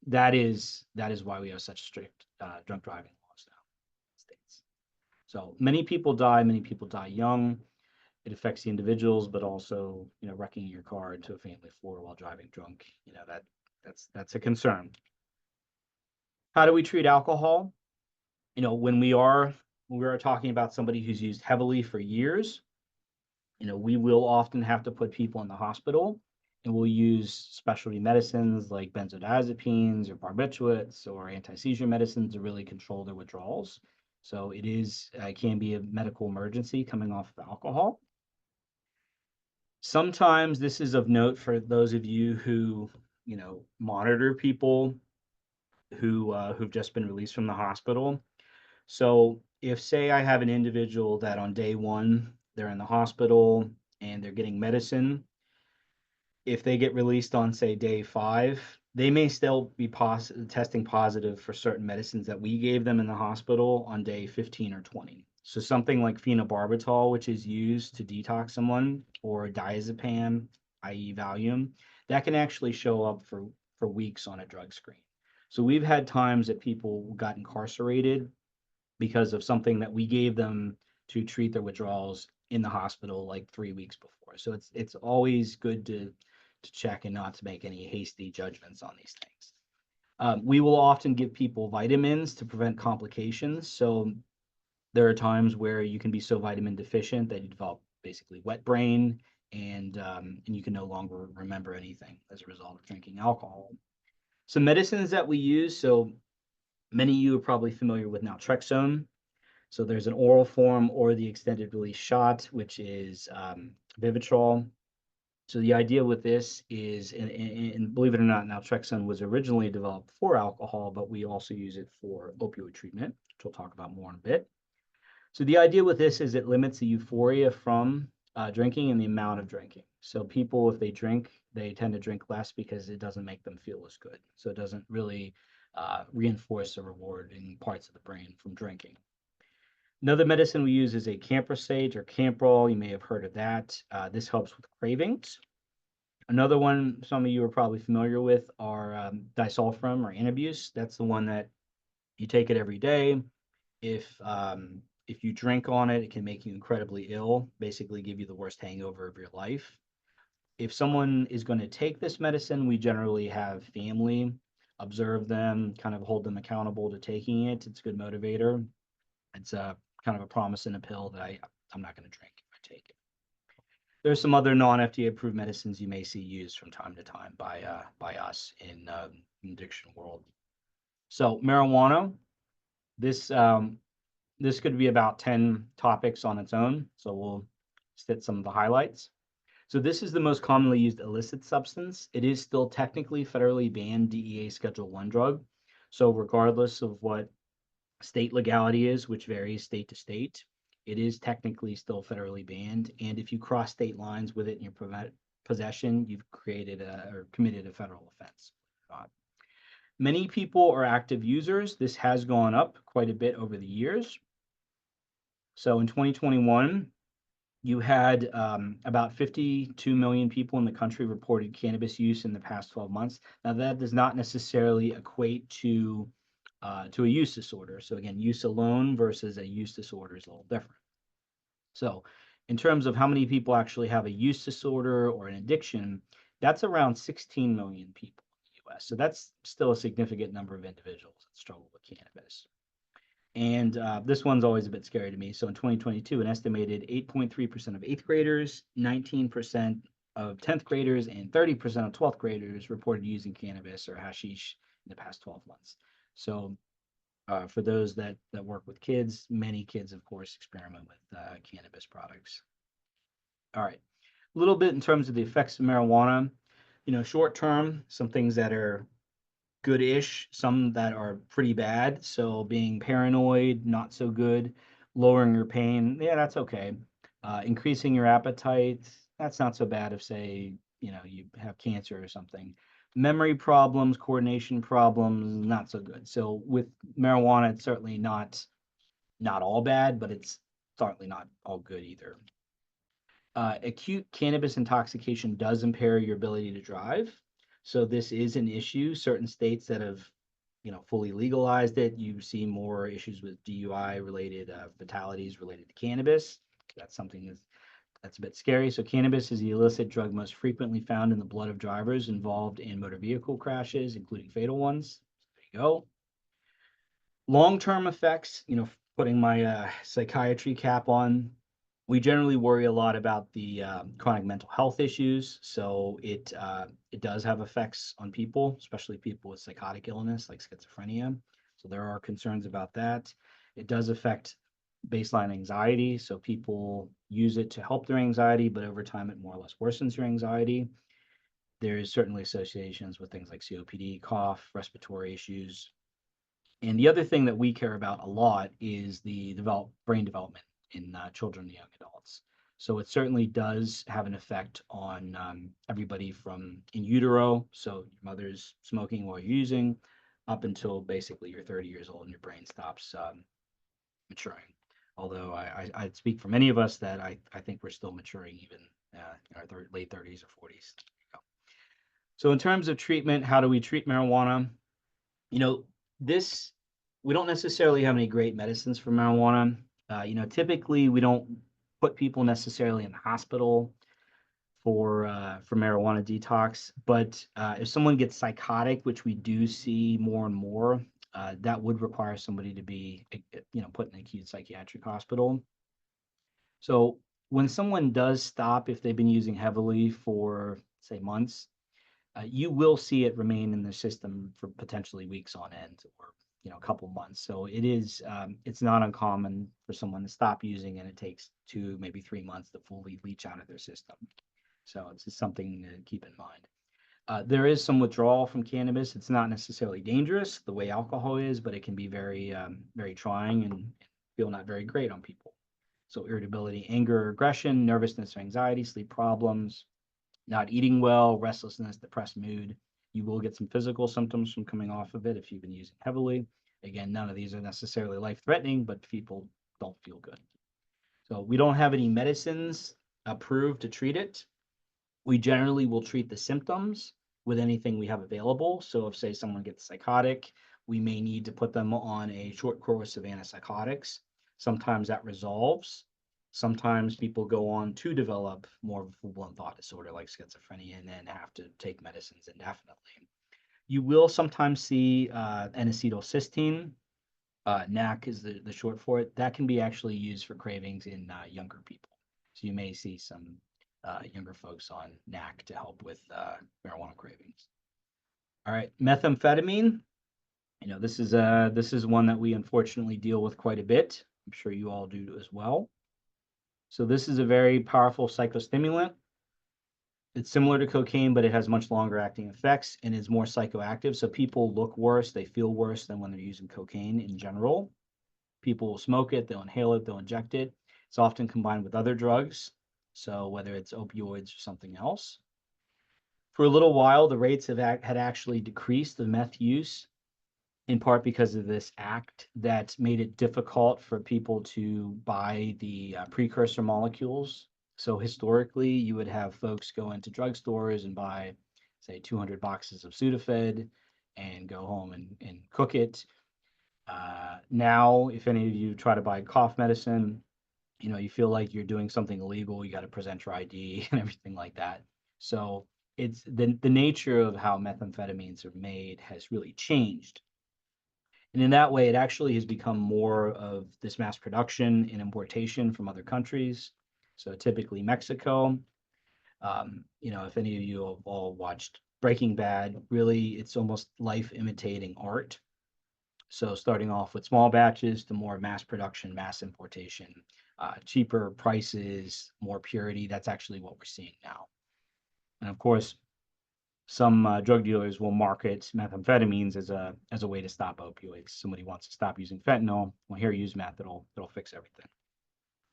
that is why we have such strict drunk driving laws now in the States. So many people die young. It affects the individuals, but also, wrecking your car into a family floor while driving drunk, that's a concern. How do we treat alcohol? When we are talking about somebody who's used heavily for years, we will often have to put people in the hospital, and we'll use specialty medicines like benzodiazepines or barbiturates or anti-seizure medicines to really control their withdrawals. So it can be a medical emergency coming off of alcohol. Sometimes this is of note for those of you who, monitor people who've just been released from the hospital. So if, say, I have an individual that on day one, they're in the hospital and they're getting medicine, if they get released on, say, day 5, they may still be testing positive for certain medicines that we gave them in the hospital on day 15 or 20. So something like phenobarbital, which is used to detox someone, or diazepam, i.e. Valium, that can actually show up for weeks on a drug screen. So we've had times that people got incarcerated because of something that we gave them to treat their withdrawals in the hospital like 3 weeks before. So it's always good to check and not to make any hasty judgments on these things. We will often give people vitamins to prevent complications. So there are times where you can be so vitamin deficient that you develop basically wet brain, and you can no longer remember anything as a result of drinking alcohol. Some medicines that we use. So many of you are probably familiar with naltrexone. So there's an oral form or the extended release shot, which is Vivitrol. So the idea with this is, and believe it or not, naltrexone was originally developed for alcohol, but we also use it for opioid treatment, which we'll talk about more in a bit. So the idea with this is it limits the euphoria from drinking and the amount of drinking. So people, if they drink, they tend to drink less because it doesn't make them feel as good. So it doesn't really reinforce the rewarding parts of the brain from drinking. Another medicine we use is a camprosage or Camprol. You may have heard of that. This helps with cravings. Another one some of you are probably familiar with are disulfiram or Antabuse. That's the one that you take it every day. If you drink on it, it can make you incredibly ill, basically give you the worst hangover of your life. If someone is going to take this medicine, we generally have family observe them, kind of hold them accountable to taking it. It's a good motivator. It's a kind of a promise in a pill that I'm not going to drink if I take it. There's some other non-FDA approved medicines you may see used from time to time by us in addiction world. So marijuana, this this could be about 10 topics on its own. So we'll hit some of the highlights. So this is the most commonly used illicit substance. It is still technically federally banned DEA Schedule 1 drug. So regardless of what state legality is, which varies state to state, it is technically still federally banned. And if you cross state lines with it in your possession, you've created or committed a federal offense. Many people are active users. This has gone up quite a bit over the years. So in 2021, you had about 52 million people in the country reported cannabis use in the past 12 months. Now, that does not necessarily equate to a use disorder. So again, use alone versus a use disorder is a little different. So in terms of how many people actually have a use disorder or an addiction, that's around 16 million people in the US. So that's still a significant number of individuals that struggle with cannabis. And this one's always a bit scary to me. So in 2022, an estimated 8.3% of eighth graders, 19% of 10th graders, and 30% of 12th graders reported using cannabis or hashish in the past 12 months. So for those that work with kids, many kids, of course, experiment with cannabis products. All right, a little bit in terms of the effects of marijuana. You know, short term, some things that are good-ish, some that are pretty bad. So being paranoid, not so good. Lowering your pain, yeah, that's okay. Increasing your appetite, that's not so bad if, say, you have cancer or something. Memory problems, coordination problems, not so good. So with marijuana, it's certainly not all bad, but it's certainly not all good either. Acute cannabis intoxication does impair your ability to drive. So this is an issue. Certain states that have, fully legalized it, you see more issues with DUI related fatalities related to cannabis. That's something that's a bit scary. So cannabis is the illicit drug most frequently found in the blood of drivers involved in motor vehicle crashes, including fatal ones. There you go. Long-term effects, putting my psychiatry cap on, we generally worry a lot about the chronic mental health issues. So it does have effects on people, especially people with psychotic illness like schizophrenia. So there are concerns about that. It does affect baseline anxiety. So people use it to help their anxiety, but over time it more or less worsens your anxiety. There is certainly associations with things like COPD, cough, respiratory issues. And the other thing that we care about a lot is the brain development in children and young adults. So it certainly does have an effect on everybody from in utero, so your mother's smoking while you're using, up until basically you're 30 years old and your brain stops maturing. Although I'd speak for many of us that I think we're still maturing even in our late 30s or 40s. So in terms of treatment, how do we treat marijuana? This, we don't necessarily have any great medicines for marijuana. Typically we don't put people necessarily in the hospital for marijuana detox, but if someone gets psychotic, which we do see more and more, that would require somebody to be, put in an acute psychiatric hospital. So when someone does stop, if they've been using heavily for, say, months, you will see it remain in the system for potentially weeks on end, or a couple months. So it's not uncommon for someone to stop using, and it takes 2, maybe 3 months to fully leach out of their system. So it's just something to keep in mind. There is some withdrawal from cannabis. It's not necessarily dangerous the way alcohol is, but it can be very trying and feel not very great on people. So irritability, anger, aggression, nervousness, anxiety, sleep problems, not eating well, restlessness, depressed mood. You will get some physical symptoms from coming off of it if you've been using heavily. Again, none of these are necessarily life-threatening, but people don't feel good. So we don't have any medicines approved to treat it. We generally will treat the symptoms with anything we have available. So if, say, someone gets psychotic, we may need to put them on a short course of antipsychotics. Sometimes that resolves. Sometimes people go on to develop more of a full-blown thought disorder like schizophrenia and then have to take medicines indefinitely. You will sometimes see N-acetylcysteine. NAC is the short for it. That can be actually used for cravings in younger people. So you may see some younger folks on NAC to help with marijuana cravings. All right, methamphetamine. This is one that we unfortunately deal with quite a bit. I'm sure you all do as well. So this is a very powerful psychostimulant. It's similar to cocaine, but it has much longer acting effects and is more psychoactive. So people look worse, they feel worse than when they're using cocaine in general. People will smoke it, they'll inhale it, they'll inject it. It's often combined with other drugs. So whether it's opioids or something else. For a little while, the rates had actually decreased the meth use, in part because of this act that made it difficult for people to buy the precursor molecules. So historically, you would have folks go into drugstores and buy, say, 200 boxes of Sudafed and go home and cook it. Now, if any of you try to buy cough medicine, you feel like you're doing something illegal. You got to present your ID and everything like that. So it's the nature of how methamphetamines are made has really changed. And in that way, it actually has become more of this mass production and importation from other countries. So typically Mexico. If any of you have all watched Breaking Bad, really, it's almost life imitating art. So starting off with small batches to more mass production, mass importation, cheaper prices, more purity. That's actually what we're seeing now. And of course, some drug dealers will market methamphetamines as a way to stop opioids. Somebody wants to stop using fentanyl. Well, here, use meth. It'll fix everything.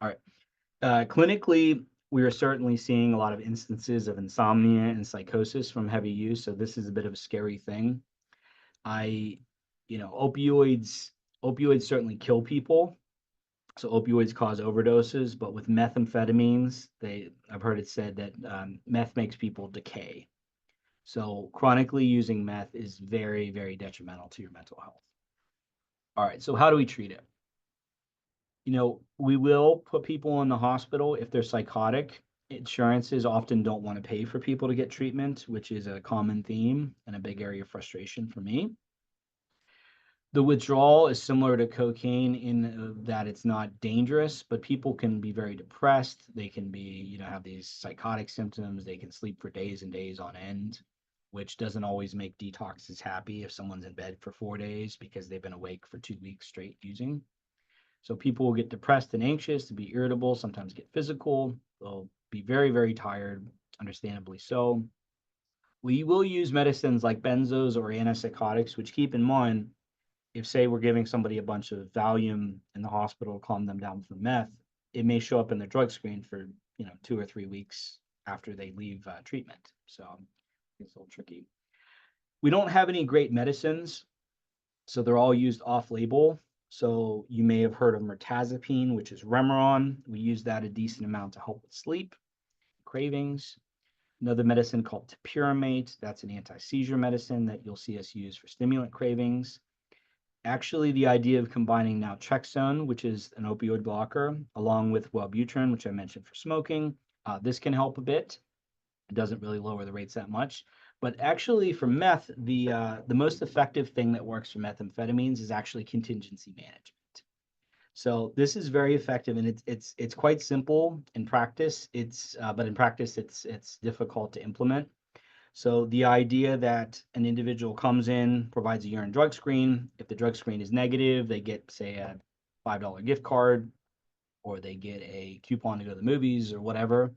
All right. Clinically, we are certainly seeing a lot of instances of insomnia and psychosis from heavy use. So this is a bit of a scary thing. Opioids certainly kill people. So opioids cause overdoses, but with methamphetamines, I've heard it said that meth makes people decay. So chronically using meth is very, very detrimental to your mental health. All right, so how do we treat it? We will put people in the hospital if they're psychotic. Insurances often don't want to pay for people to get treatment, which is a common theme and a big area of frustration for me. The withdrawal is similar to cocaine in that it's not dangerous, but people can be very depressed. They can be, have these psychotic symptoms. They can sleep for days and days on end, which doesn't always make detoxes happy if someone's in bed for 4 days because they've been awake for 2 weeks straight using. So people will get depressed and anxious, to be irritable, sometimes get physical. They'll be very, very tired, understandably so. We will use medicines like benzos or antipsychotics, which, keep in mind, if, say, we're giving somebody a bunch of Valium in the hospital to calm them down from meth, it may show up in their drug screen for 2 or 3 weeks after they leave treatment. So it's a little tricky. We don't have any great medicines, so they're all used off-label. So you may have heard of mirtazapine, which is Remeron. We use that a decent amount to help with sleep, cravings. Another medicine called topiramate. That's an anti-seizure medicine that you'll see us use for stimulant cravings. Actually, the idea of combining naltrexone, which is an opioid blocker, along with Wellbutrin, which I mentioned for smoking, this can help a bit. It doesn't really lower the rates that much. But actually, for meth, the most effective thing that works for methamphetamines is actually contingency management. So this is very effective, and it's quite simple in practice. But in practice, it's difficult to implement. So the idea that an individual comes in, provides a urine drug screen. If the drug screen is negative, they get, say, a $5 gift card, or they get a coupon to go to the movies or whatever.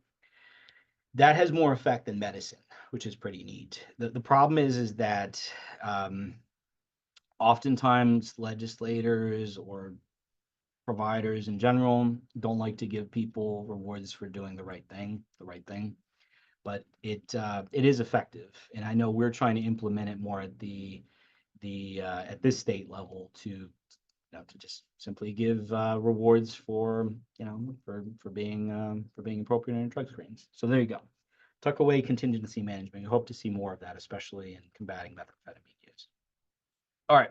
that has more effect than medicine, which is pretty neat. The problem is that oftentimes legislators or providers in general don't like to give people rewards for doing the right thing. But it is effective, and I know we're trying to implement it more at the at this state level to just simply give rewards for for being appropriate in drug screens. So there you go. Tuck away contingency management. We hope to see more of that, especially in combating methamphetamine use. All right,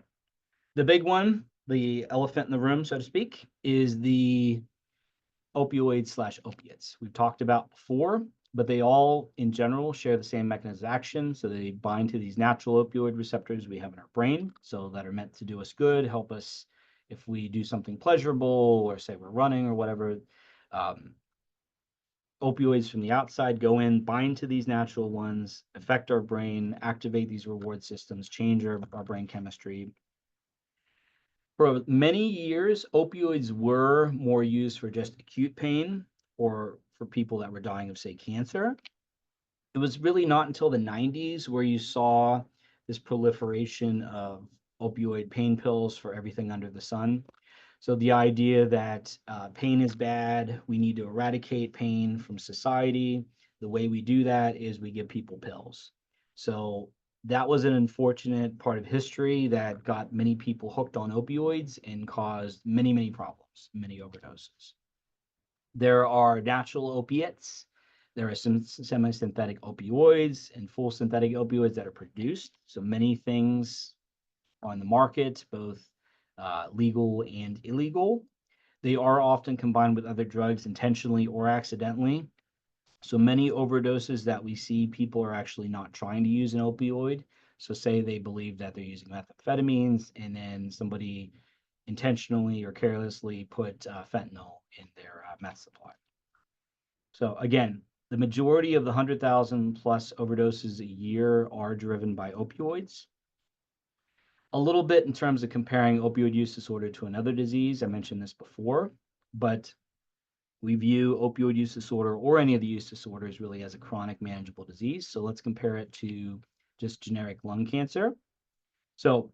the big one, the elephant in the room, so to speak, is the opioids/opiates. We've talked about before, but they all, in general, share the same mechanism of action. So they bind to these natural opioid receptors we have in our brain, so that are meant to do us good, help us if we do something pleasurable, or say we're running or whatever. Opioids from the outside go in, bind to these natural ones, affect our brain, activate these reward systems, change our brain chemistry. For many years, opioids were more used for just acute pain or for people that were dying of, say, cancer. It was really not until the 90s where you saw this proliferation of opioid pain pills for everything under the sun. So the idea that pain is bad, we need to eradicate pain from society. The way we do that is we give people pills. So that was an unfortunate part of history that got many people hooked on opioids and caused many, many problems, many overdoses. There are natural opiates. There are some semi-synthetic opioids and full synthetic opioids that are produced. So many things on the market, both legal and illegal. They are often combined with other drugs intentionally or accidentally. So many overdoses that we see, people are actually not trying to use an opioid. So say they believe that they're using methamphetamines, and then somebody intentionally or carelessly put fentanyl in their meth supply. So again, the majority of the 100,000 plus overdoses a year are driven by opioids. A little bit in terms of comparing opioid use disorder to another disease. I mentioned this before, but we view opioid use disorder or any of the use disorders really as a chronic manageable disease. So let's compare it to just generic lung cancer. So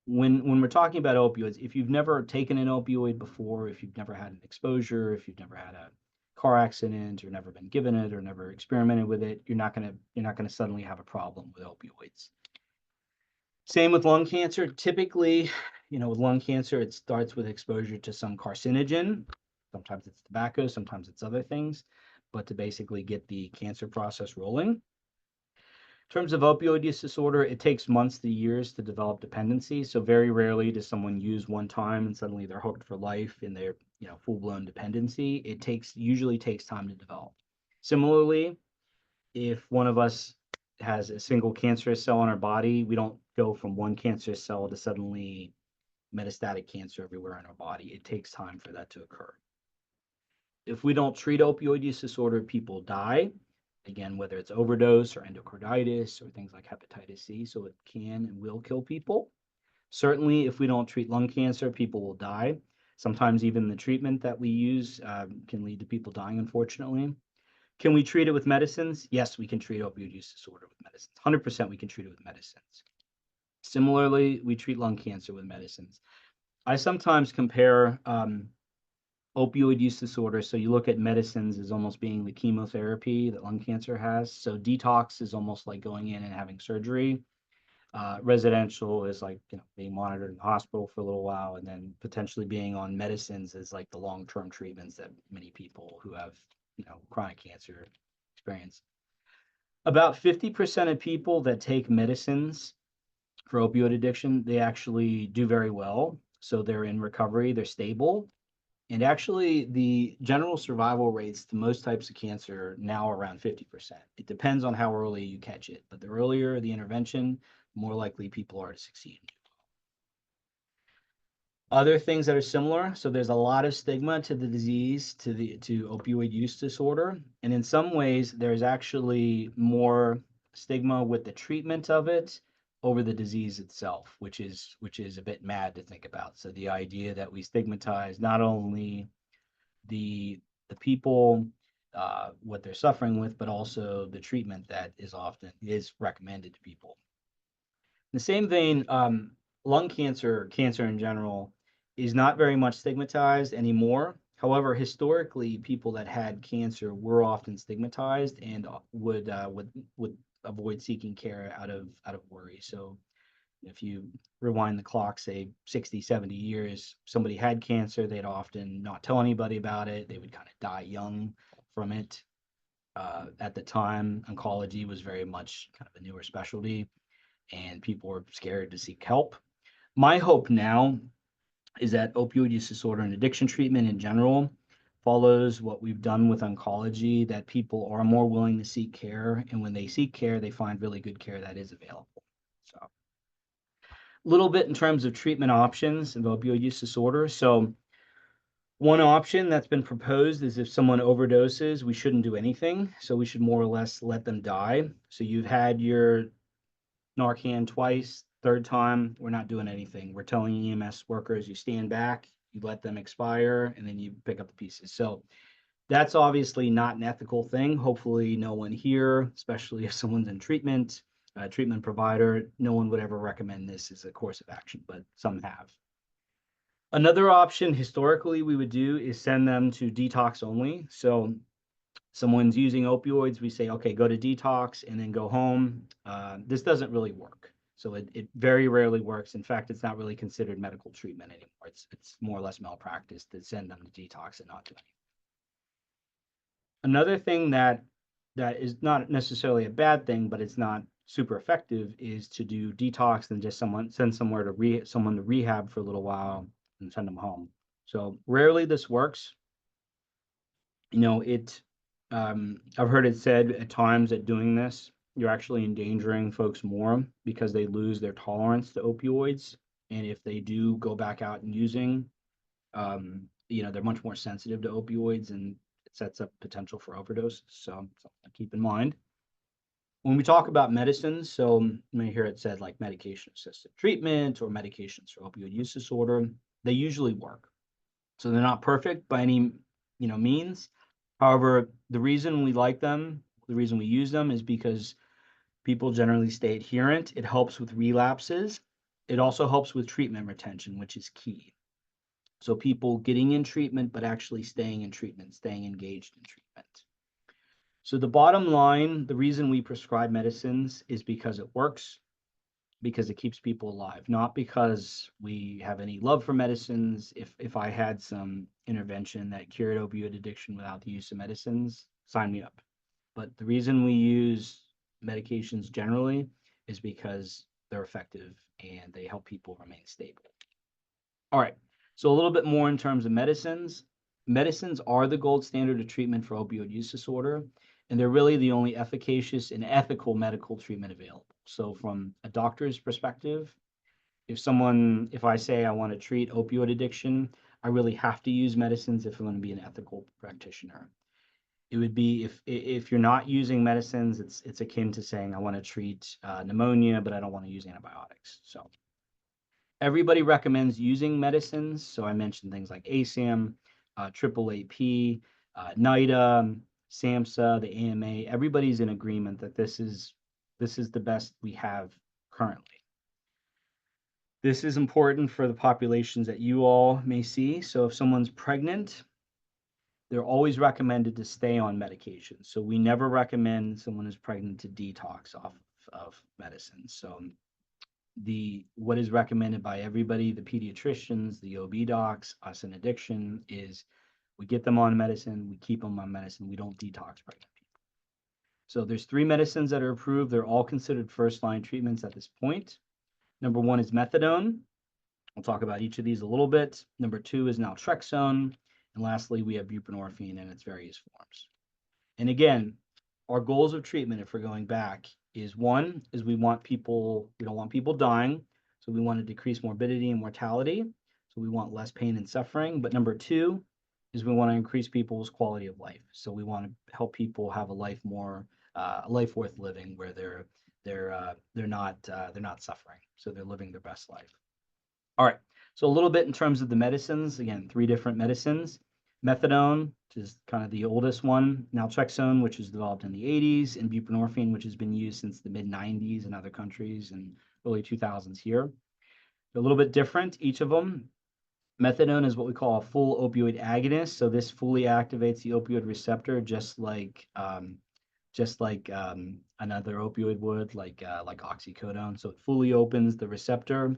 when we're talking about opioids, if you've never taken an opioid before, if you've never had an exposure, if you've never had a car accident or never been given it or never experimented with it, you're not gonna suddenly have a problem with opioids. Same with lung cancer. Typically, with lung cancer, it starts with exposure to some carcinogen. Sometimes it's tobacco, sometimes it's other things, but to basically get the cancer process rolling. In terms of opioid use disorder, it takes months to years to develop dependency. So very rarely does someone use one time and suddenly they're hooked for life in their, full-blown dependency. It usually takes time to develop. Similarly, if one of us has a single cancerous cell in our body, we don't go from one cancerous cell to suddenly metastatic cancer everywhere in our body. It takes time for that to occur. If we don't treat opioid use disorder, people die. Again, whether it's overdose or endocarditis or things like hepatitis C, so it can and will kill people. Certainly, if we don't treat lung cancer, people will die. Sometimes even the treatment that we use can lead to people dying, unfortunately. Can we treat it with medicines? Yes, we can treat opioid use disorder with medicines. 100% we can treat it with medicines. Similarly, we treat lung cancer with medicines. I sometimes compare opioid use disorder. So you look at medicines as almost being the chemotherapy that lung cancer has. So detox is almost like going in and having surgery. Residential is like being monitored in the hospital for a little while, and then potentially being on medicines is like the long-term treatments that many people who have chronic cancer experience. About 50% of people that take medicines for opioid addiction, they actually do very well. So they're in recovery, they're stable. And actually, the general survival rates to most types of cancer are now around 50%. It depends on how early you catch it, but the earlier the intervention, the more likely people are to succeed. Other things that are similar, so there's a lot of stigma to the disease, to opioid use disorder, and in some ways, there's actually more stigma with the treatment of it over the disease itself, which is a bit mad to think about. So the idea that we stigmatize not only the people what they're suffering with, but also the treatment that is recommended to people. In the same vein, lung cancer, cancer in general, is not very much stigmatized anymore. However, historically, people that had cancer were often stigmatized and would avoid seeking care out of worry. So if you rewind the clock, say 60, 70 years, somebody had cancer, they'd often not tell anybody about it. They would kind of die young from it. At the time, oncology was very much kind of a newer specialty, and people were scared to seek help. My hope now is that opioid use disorder and addiction treatment in general follows what we've done with oncology, that people are more willing to seek care, and when they seek care, they find really good care that is available. So a little bit in terms of treatment options of opioid use disorder. So one option that's been proposed is if someone overdoses, we shouldn't do anything. So we should more or less let them die. So you've had your Narcan twice, third time, we're not doing anything. We're telling EMS workers, you stand back, you let them expire, and then you pick up the pieces. So that's obviously not an ethical thing. Hopefully no one here, especially if someone's in treatment, a treatment provider, no one would ever recommend this as a course of action, but some have. Another option historically we would do is send them to detox only. So someone's using opioids, we say, okay, go to detox and then go home. This doesn't really work. So it very rarely works. In fact, it's not really considered medical treatment anymore. It's more or less malpractice to send them to detox and not do anything. Another thing that is not necessarily a bad thing, but it's not super effective, is to do detox and just send someone to rehab for a little while and send them home. So rarely this works. I've heard it said at times that doing this, you're actually endangering folks more because they lose their tolerance to opioids. And if they do go back out and using, they're much more sensitive to opioids, and it sets up potential for overdose. So something to keep in mind. When we talk about medicines, so you may hear it said like medication assisted treatment or medications for opioid use disorder, they usually work. So they're not perfect by any means. However, the reason we like them, the reason we use them is because people generally stay adherent. It helps with relapses. It also helps with treatment retention, which is key. So people getting in treatment, but actually staying in treatment, staying engaged in treatment. So the bottom line, the reason we prescribe medicines is because it works, because it keeps people alive, not because we have any love for medicines. If I had some intervention that cured opioid addiction without the use of medicines, sign me up. But the reason we use medications generally is because they're effective and they help people remain stable. All right, so a little bit more in terms of medicines. Medicines are the gold standard of treatment for opioid use disorder, and they're really the only efficacious and ethical medical treatment available. So from a doctor's perspective, if I say I want to treat opioid addiction, I really have to use medicines if I'm going to be an ethical practitioner. It would be if you're not using medicines, it's akin to saying I want to treat pneumonia, but I don't want to use antibiotics. So everybody recommends using medicines. So I mentioned things like ASAM, triple AP, NIDA, SAMHSA, the AMA. Everybody's in agreement that this is the best we have currently. This is important for the populations that you all may see. So if someone's pregnant, they're always recommended to stay on medication. So we never recommend someone who's pregnant to detox off of medicine. So what is recommended by everybody, the pediatricians, the OB docs, us in addiction, is we get them on medicine, we keep them on medicine, we don't detox pregnant people. So there's 3 medicines that are approved. They're all considered first-line treatments at this point. Number 1 is methadone. I'll talk about each of these a little bit. Number 2 is naltrexone. And lastly, we have buprenorphine in its various forms. And again, our goals of treatment, if we're going back, is one, is we don't want people dying. So we want to decrease morbidity and mortality. So we want less pain and suffering. But number 2 is we want to increase people's quality of life. So we want to help people have a life worth living, where they're not suffering. So they're living their best life. All right. So a little bit in terms of the medicines. Again, 3 different medicines. methadone, which is kind of the oldest one, naltrexone, which was developed in the 80s, and buprenorphine, which has been used since the mid-90s in other countries and early 2000s here. They're a little bit different, each of them. Methadone is what we call a full opioid agonist. So this fully activates the opioid receptor, just like another opioid would, like oxycodone. So it fully opens the receptor,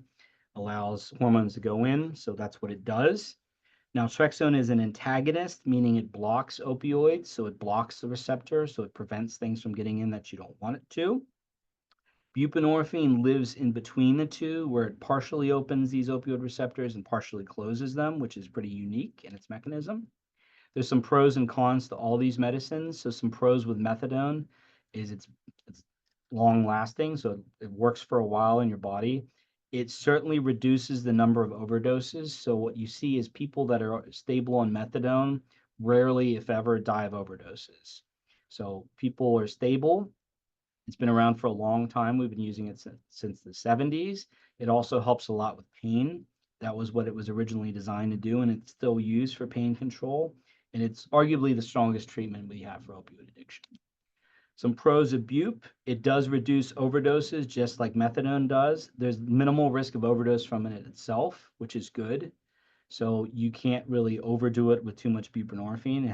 allows hormones to go in. So that's what it does. Naltrexone is an antagonist, meaning it blocks opioids. So it blocks the receptor. So it prevents things from getting in that you don't want it to. Buprenorphine lives in between the two, where it partially opens these opioid receptors and partially closes them, which is pretty unique in its mechanism. There's some pros and cons to all these medicines. So some pros with methadone is it's long lasting, so it works for a while in your body. It certainly reduces the number of overdoses. So what you see is people that are stable on methadone rarely, if ever, die of overdoses. So people are stable. It's been around for a long time. We've been using it since the 70s. It also helps a lot with pain. That was what it was originally designed to do, and it's still used for pain control. And it's arguably the strongest treatment we have for opioid addiction. Some pros of bupe: it does reduce overdoses just like methadone does. There's minimal risk of overdose from it itself, which is good. So you can't really overdo it with too much buprenorphine. It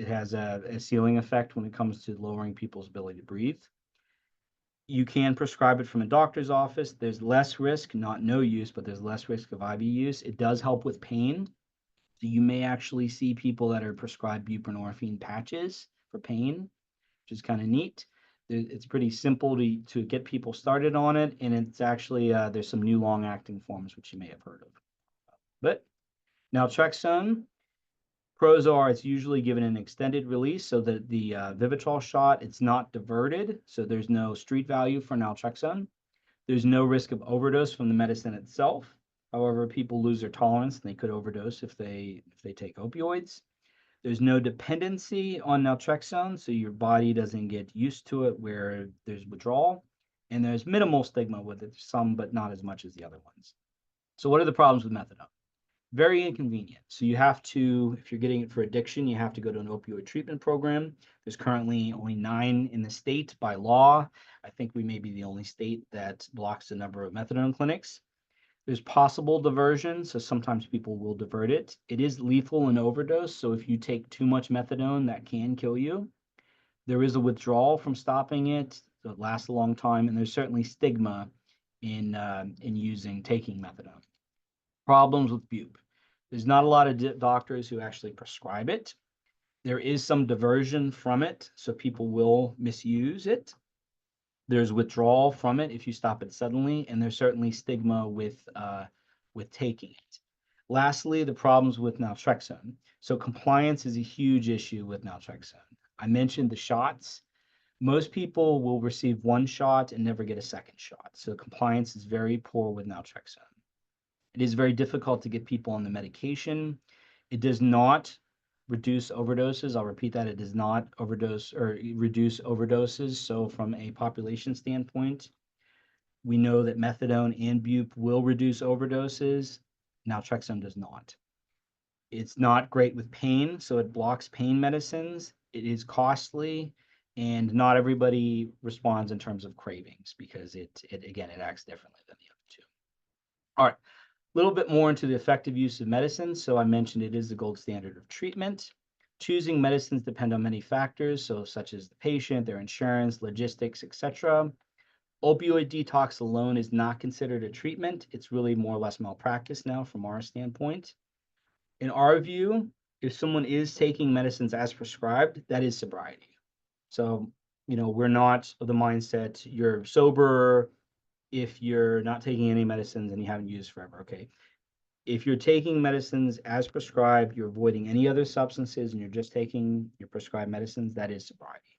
has a ceiling effect when it comes to lowering people's ability to breathe. You can prescribe it from a doctor's office. There's less risk, not no use, but there's less risk of IV use. It does help with pain. So you may actually see people that are prescribed buprenorphine patches for pain, which is kind of neat. It's pretty simple to get people started on it, and it's actually there's some new long-acting forms which you may have heard of. But naltrexone, pros are it's usually given an extended release, so that the Vivitrol shot, it's not diverted, so there's no street value for naltrexone. There's no risk of overdose from the medicine itself. However, people lose their tolerance and they could overdose if they take opioids. There's no dependency on naltrexone, so your body doesn't get used to it where there's withdrawal. And there's minimal stigma with it, some, but not as much as the other ones. So what are the problems with methadone? Very inconvenient. So you have to, if you're getting it for addiction, you have to go to an opioid treatment program. There's currently only 9 in the state by law. I think we may be the only state that blocks the number of methadone clinics. There's possible diversion, so sometimes people will divert it. It is lethal in overdose, so if you take too much methadone, that can kill you. There is a withdrawal from stopping it, so it lasts a long time, and there's certainly stigma in taking methadone. Problems with bupe: there's not a lot of doctors who actually prescribe it. There is some diversion from it, so people will misuse it. There's withdrawal from it if you stop it suddenly, and there's certainly stigma with taking it. Lastly, the problems with naltrexone. So compliance is a huge issue with naltrexone. I mentioned the shots. Most people will receive 1 shot and never get a second shot. So compliance is very poor with naltrexone. It is very difficult to get people on the medication. It does not reduce overdoses. I'll repeat that. It does not overdose or reduce overdoses. So from a population standpoint, we know that methadone and bupe will reduce overdoses. Naltrexone does not. It's not great with pain, so it blocks pain medicines. It is costly, and not everybody responds in terms of cravings because it acts differently than the other two. All right. A little bit more into the effective use of medicine. So I mentioned it is the gold standard of treatment. Choosing medicines depend on many factors, so such as the patient, their insurance, logistics, etc. Opioid detox alone is not considered a treatment. It's really more or less malpractice now from our standpoint. In our view, if someone is taking medicines as prescribed, that is sobriety. So, we're not of the mindset you're sober if you're not taking any medicines and you haven't used forever. Okay. If you're taking medicines as prescribed, you're avoiding any other substances, and you're just taking your prescribed medicines, that is sobriety.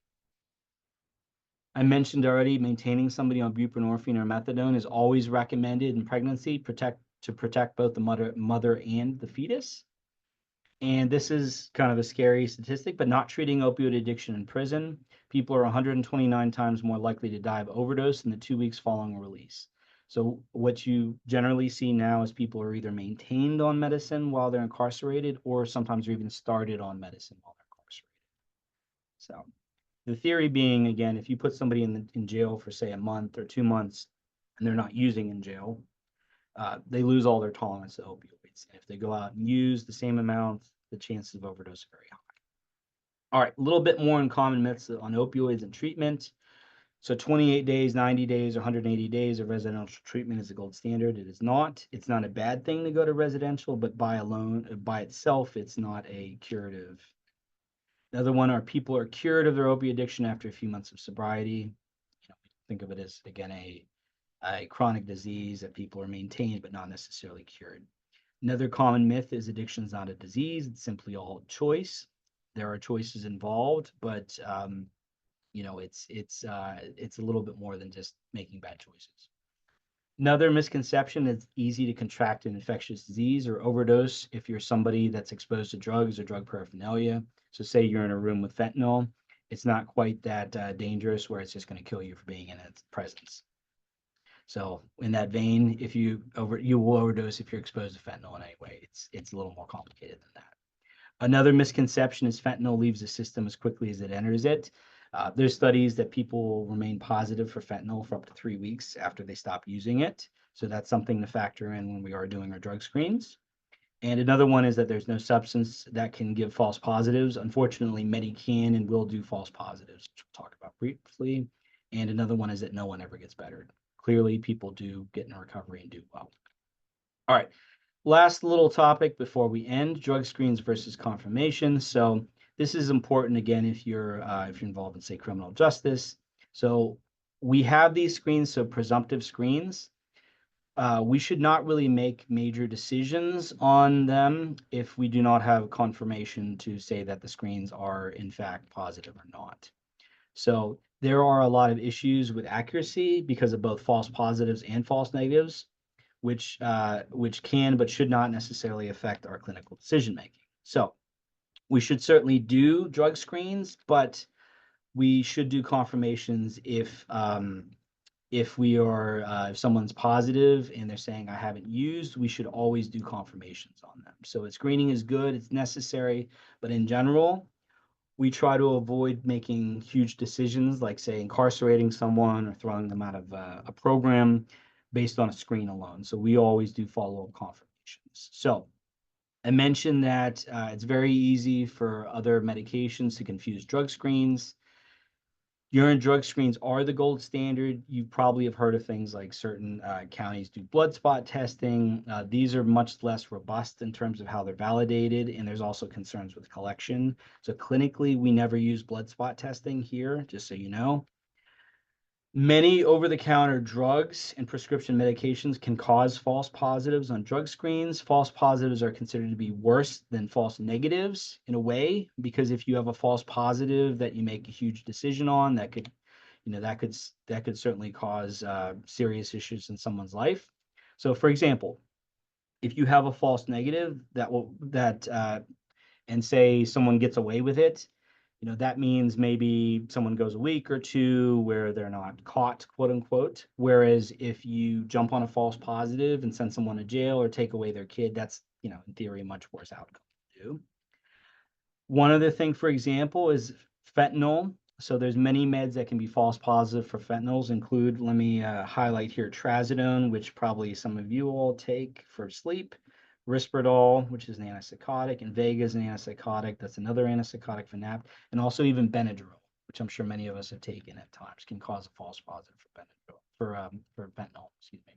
I mentioned already, maintaining somebody on buprenorphine or methadone is always recommended in pregnancy to protect both the mother and the fetus. And this is kind of a scary statistic, but not treating opioid addiction in prison, people are 129 times more likely to die of overdose in the 2 weeks following release. So what you generally see now is people are either maintained on medicine while they're incarcerated, or sometimes they're even started on medicine while they're incarcerated. So the theory being, again, if you put somebody in jail for, say, a month or 2 months, and they're not using in jail, they lose all their tolerance to opioids. And if they go out and use the same amount, the chances of overdose are very high. All right, a little bit more in common myths on opioids and treatment. So 28 days, 90 days, or 180 days of residential treatment is the gold standard. It is not. It's not a bad thing to go to residential, but by itself, it's not a curative. Another one are people are cured of their opioid addiction after a few months of sobriety. Think of it as, again, a chronic disease that people are maintained but not necessarily cured. Another common myth is addiction is not a disease. It's simply a choice. There are choices involved, but it's a little bit more than just making bad choices. Another misconception is easy to contract an infectious disease or overdose if you're somebody that's exposed to drugs or drug paraphernalia. So say you're in a room with fentanyl, it's not quite that dangerous where it's just going to kill you for being in its presence. So in that vein, if you will overdose if you're exposed to fentanyl in any way. It's a little more complicated than that. Another misconception is fentanyl leaves the system as quickly as it enters it. There's studies that people remain positive for fentanyl for up to 3 weeks after they stop using it. So that's something to factor in when we are doing our drug screens. And another one is that there's no substance that can give false positives. Unfortunately, many can and will do false positives, which we'll talk about briefly. And another one is that no one ever gets better. Clearly, people do get in recovery and do well. All right. Last little topic before we end, drug screens versus confirmation. So this is important, again, if you're involved in, say, criminal justice. So we have these screens, so presumptive screens. We should not really make major decisions on them if we do not have confirmation to say that the screens are in fact positive or not. So there are a lot of issues with accuracy because of both false positives and false negatives, which can but should not necessarily affect our clinical decision making. So we should certainly do drug screens, but we should do confirmations if if someone's positive and they're saying I haven't used, we should always do confirmations on them. So screening is good, it's necessary, but in general, we try to avoid making huge decisions like, say, incarcerating someone or throwing them out of a program based on a screen alone. So we always do follow-up confirmations. So I mentioned that it's very easy for other medications to confuse drug screens. Urine drug screens are the gold standard. You probably have heard of things like certain counties do blood spot testing. These are much less robust in terms of how they're validated, and there's also concerns with collection. So clinically, we never use blood spot testing here, just so you know. Many over-the-counter drugs and prescription medications can cause false positives on drug screens. False positives are considered to be worse than false negatives in a way, because if you have a false positive that you make a huge decision on, that could certainly cause serious issues in someone's life. So, for example, if you have a false negative and say someone gets away with it, that means maybe someone goes a week or two where they're not caught, quote unquote. Whereas if you jump on a false positive and send someone to jail or take away their kid, that's, in theory, a much worse outcome to do. One other thing, for example, is fentanyl. So there's many meds that can be false positive for fentanyls include, let me highlight here, trazodone, which probably some of you all take for sleep. Risperdal, which is an antipsychotic, and Vega is an antipsychotic. That's another antipsychotic for nap, and also even Benadryl, which I'm sure many of us have taken at times, can cause a false positive for Benadryl for fentanyl. Excuse me.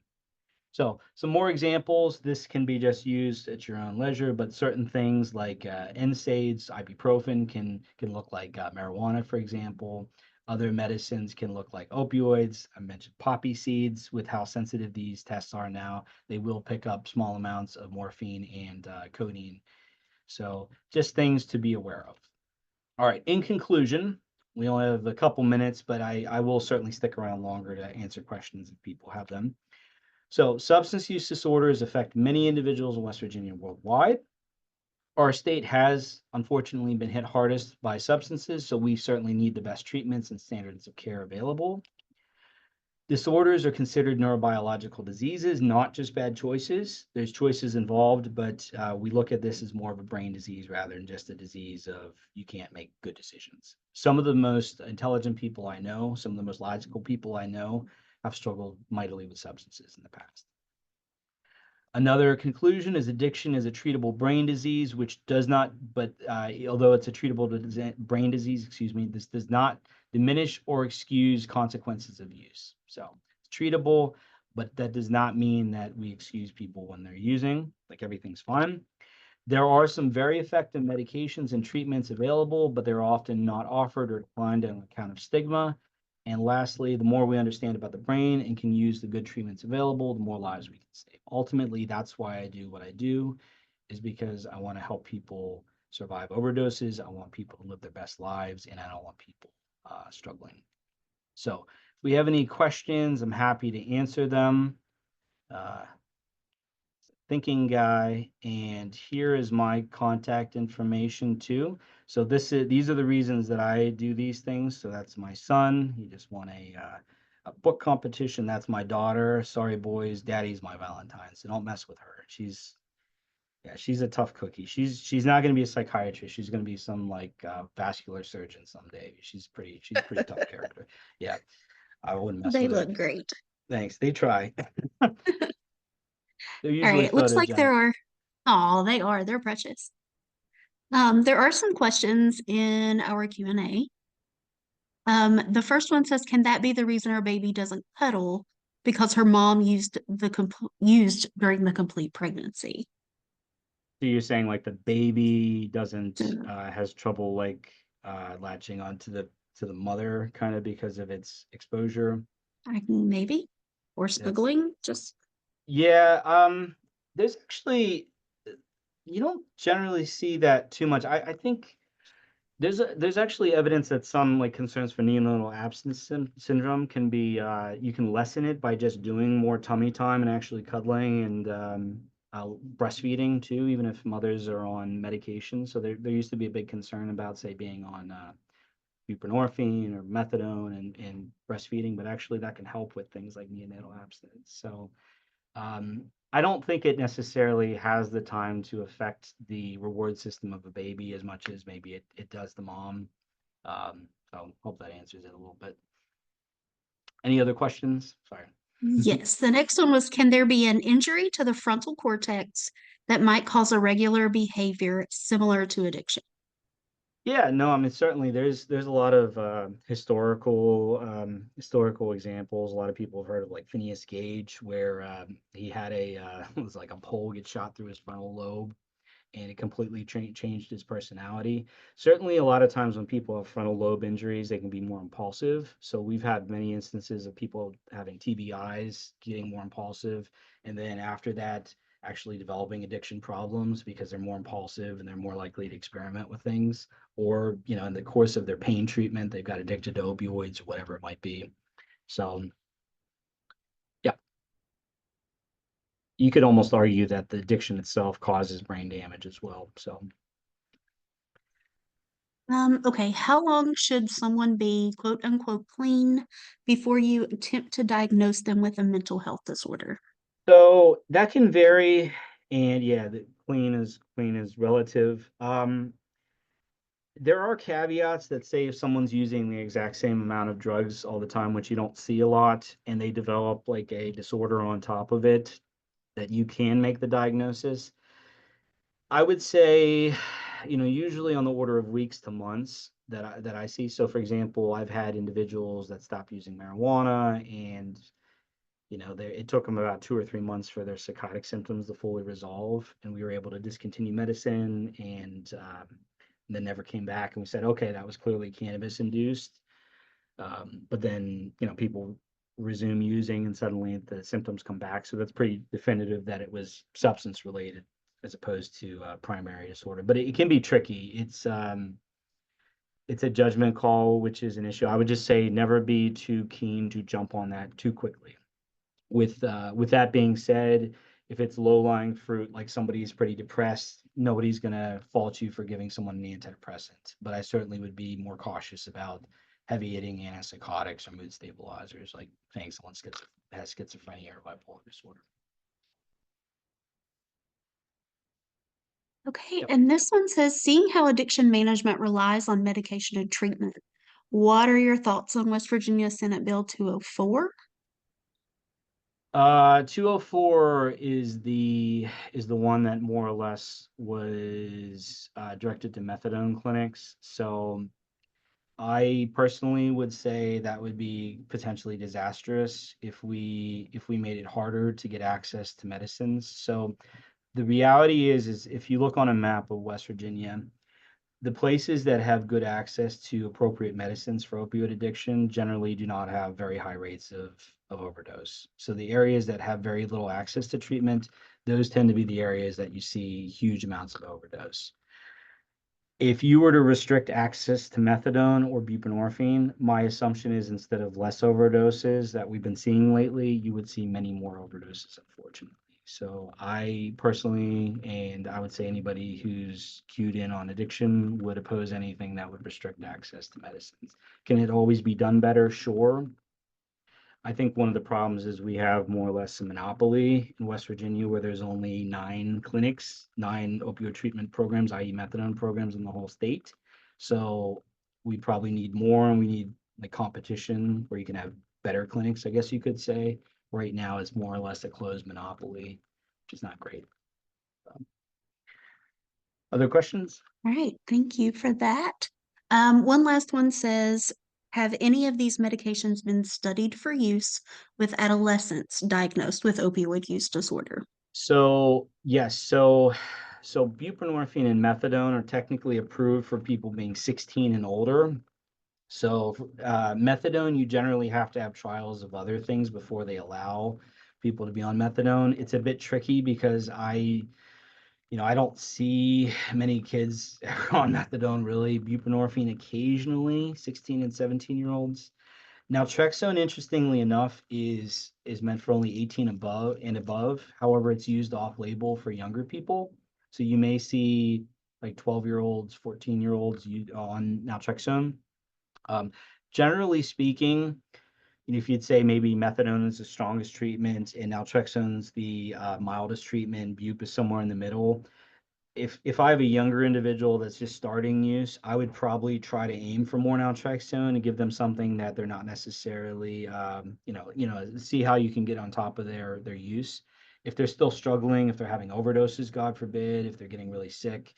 So some more examples. This can be just used at your own leisure, but certain things like NSAIDs, ibuprofen can look like marijuana, for example. Other medicines can look like opioids. I mentioned poppy seeds. With how sensitive these tests are now, they will pick up small amounts of morphine and codeine. So just things to be aware of. All right, in conclusion, we only have a couple minutes, but I will certainly stick around longer to answer questions if people have them. So substance use disorders affect many individuals in West Virginia and worldwide. Our state has unfortunately been hit hardest by substances, so we certainly need the best treatments and standards of care available. Disorders are considered neurobiological diseases, not just bad choices. There's choices involved, but we look at this as more of a brain disease rather than just a disease of you can't make good decisions. Some of the most intelligent people I know, some of the most logical people I know, have struggled mightily with substances in the past. Another conclusion is addiction is a treatable brain disease, which does not, but although it's a treatable brain disease, excuse me, this does not diminish or excuse consequences of use. So it's treatable, but that does not mean that we excuse people when they're using, like everything's fine. There are some very effective medications and treatments available, but they're often not offered or declined on account of stigma. And lastly, the more we understand about the brain and can use the good treatments available, the more lives we can save. Ultimately, that's why I do what I do, is because I want to help people survive overdoses. I want people to live their best lives, and I don't want people struggling. So if we have any questions, I'm happy to answer them. Thinking guy, and here is my contact information too. So these are the reasons that I do these things. So that's my son. He just won a book competition. That's my daughter. Sorry, boys, daddy's my Valentine. So don't mess with her. She's a tough cookie. She's not going to be a psychiatrist. She's going to be some like vascular surgeon someday. She's pretty tough character. Yeah, I wouldn't mess They with her. look great. Thanks. They try. They're All right, usually it looks like photogenic. there are, oh, they are, they're precious. There are some questions in our Q&A. The first one says, can that be the reason our baby doesn't cuddle because her mom used during the complete pregnancy? So you're saying like the baby So, doesn't has trouble like latching on to the mother kind of because of its exposure. maybe, or That's snuggling, just yeah, there's actually you don't generally see that too much. I think there's actually evidence that some like concerns for neonatal abstinence syndrome can be you can lessen it by just doing more tummy time and actually cuddling and breastfeeding too, even if mothers are on medication. So there used to be a big concern about say being on buprenorphine or methadone and breastfeeding, but actually that can help with things like neonatal abstinence. So I don't think it necessarily has the time to affect the reward system of a baby as much as maybe it does the mom. So hope that answers it a little bit. Any other questions? Sorry. yes. The next one was, can there be an injury to the frontal cortex that might cause irregular behavior similar to addiction? Yeah, no, I mean certainly there's a lot of historical examples. A lot of people have heard of like Phineas Gage, where he had it was like a pole get shot through his frontal lobe, and it completely changed his personality. Certainly, a lot of times when people have frontal lobe injuries, they can be more impulsive. So we've had many instances of people having TBIs, getting more impulsive, and then after that, actually developing addiction problems because they're more impulsive and they're more likely to experiment with things. Or, in the course of their pain treatment, they've got addicted to opioids or whatever it might be. So, yeah, you could almost argue that the addiction itself causes brain damage as well. So, Okay, how long should someone be quote unquote clean before you attempt to diagnose them with a mental health disorder? So that can vary, and yeah, the clean is relative. There are caveats that say if someone's using the exact same amount of drugs all the time, which you don't see a lot, and they develop like a disorder on top of it, that you can make the diagnosis. I would say, usually on the order of weeks to months that I see. So for example, I've had individuals that stopped using marijuana and it took them about 2 or 3 months for their psychotic symptoms to fully resolve, and we were able to discontinue medicine, and then never came back. And we said, okay, that was clearly cannabis induced. But then, people resume using, and suddenly the symptoms come back. So that's pretty definitive that it was substance related as opposed to primary disorder. But it can be tricky. It's a judgment call, which is an issue. I would just say never be too keen to jump on that too quickly. With that being said, if it's low-lying fruit, like somebody's pretty depressed, nobody's gonna fault you for giving someone an antidepressant. But I certainly would be more cautious about heavy hitting antipsychotics or mood stabilizers, like saying someone has schizophrenia or bipolar disorder. Okay, Yep. and this one says, seeing how addiction management relies on medication and treatment. What are your thoughts on West Virginia Senate Bill 204? 204 is the one that more or less was directed to methadone clinics. So I personally would say that would be potentially disastrous if we made it harder to get access to medicines. So the reality is if you look on a map of West Virginia, the places that have good access to appropriate medicines for opioid addiction generally do not have very high rates of overdose. So the areas that have very little access to treatment, those tend to be the areas that you see huge amounts of overdose. If you were to restrict access to methadone or buprenorphine, my assumption is instead of less overdoses that we've been seeing lately, you would see many more overdoses, unfortunately. So I personally, and I would say anybody who's cued in on addiction would oppose anything that would restrict access to medicines. Can it always be done better? Sure. I think one of the problems is we have more or less a monopoly in West Virginia where there's only 9 clinics, 9 opioid treatment programs, i.e. methadone programs in the whole state. So we probably need more and we need like competition where you can have better clinics, I guess you could say. Right now it's more or less a closed monopoly, which is not great. Other questions? All right, thank you for that. One last one says, have any of these medications been studied for use with adolescents diagnosed with opioid use disorder? So yes, so buprenorphine and methadone are technically approved for people being 16 and older. So methadone, you generally have to have trials of other things before they allow people to be on methadone. It's a bit tricky because I don't see many kids ever on methadone really. Buprenorphine occasionally, 16 and 17-year-olds. Naltrexone, interestingly enough, is meant for only 18 above and above. However, it's used off-label for younger people. So you may see like 12-year-olds, 14-year-olds on naltrexone. Um, Generally speaking, if you'd say maybe methadone is the strongest treatment and naltrexone's the mildest treatment, bup is somewhere in the middle. If I have a younger individual that's just starting use, I would probably try to aim for more naltrexone and give them something that they're not necessarily, see how you can get on top of their use. If they're still struggling, if they're having overdoses, God forbid, if they're getting really sick,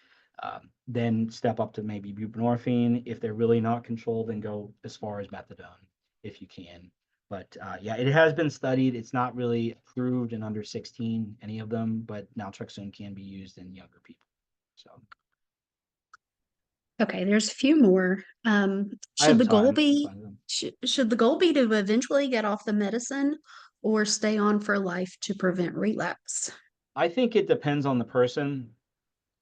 then step up to maybe buprenorphine. If they're really not controlled, then go as far as methadone if you can. But yeah, it has been studied. It's not really approved in under 16, any of them, but naltrexone can be used in younger people. So Okay, there's a few more. I Should have the goal time. be should the goal be to eventually get off the medicine or stay on for life to prevent relapse? I think it depends on the person.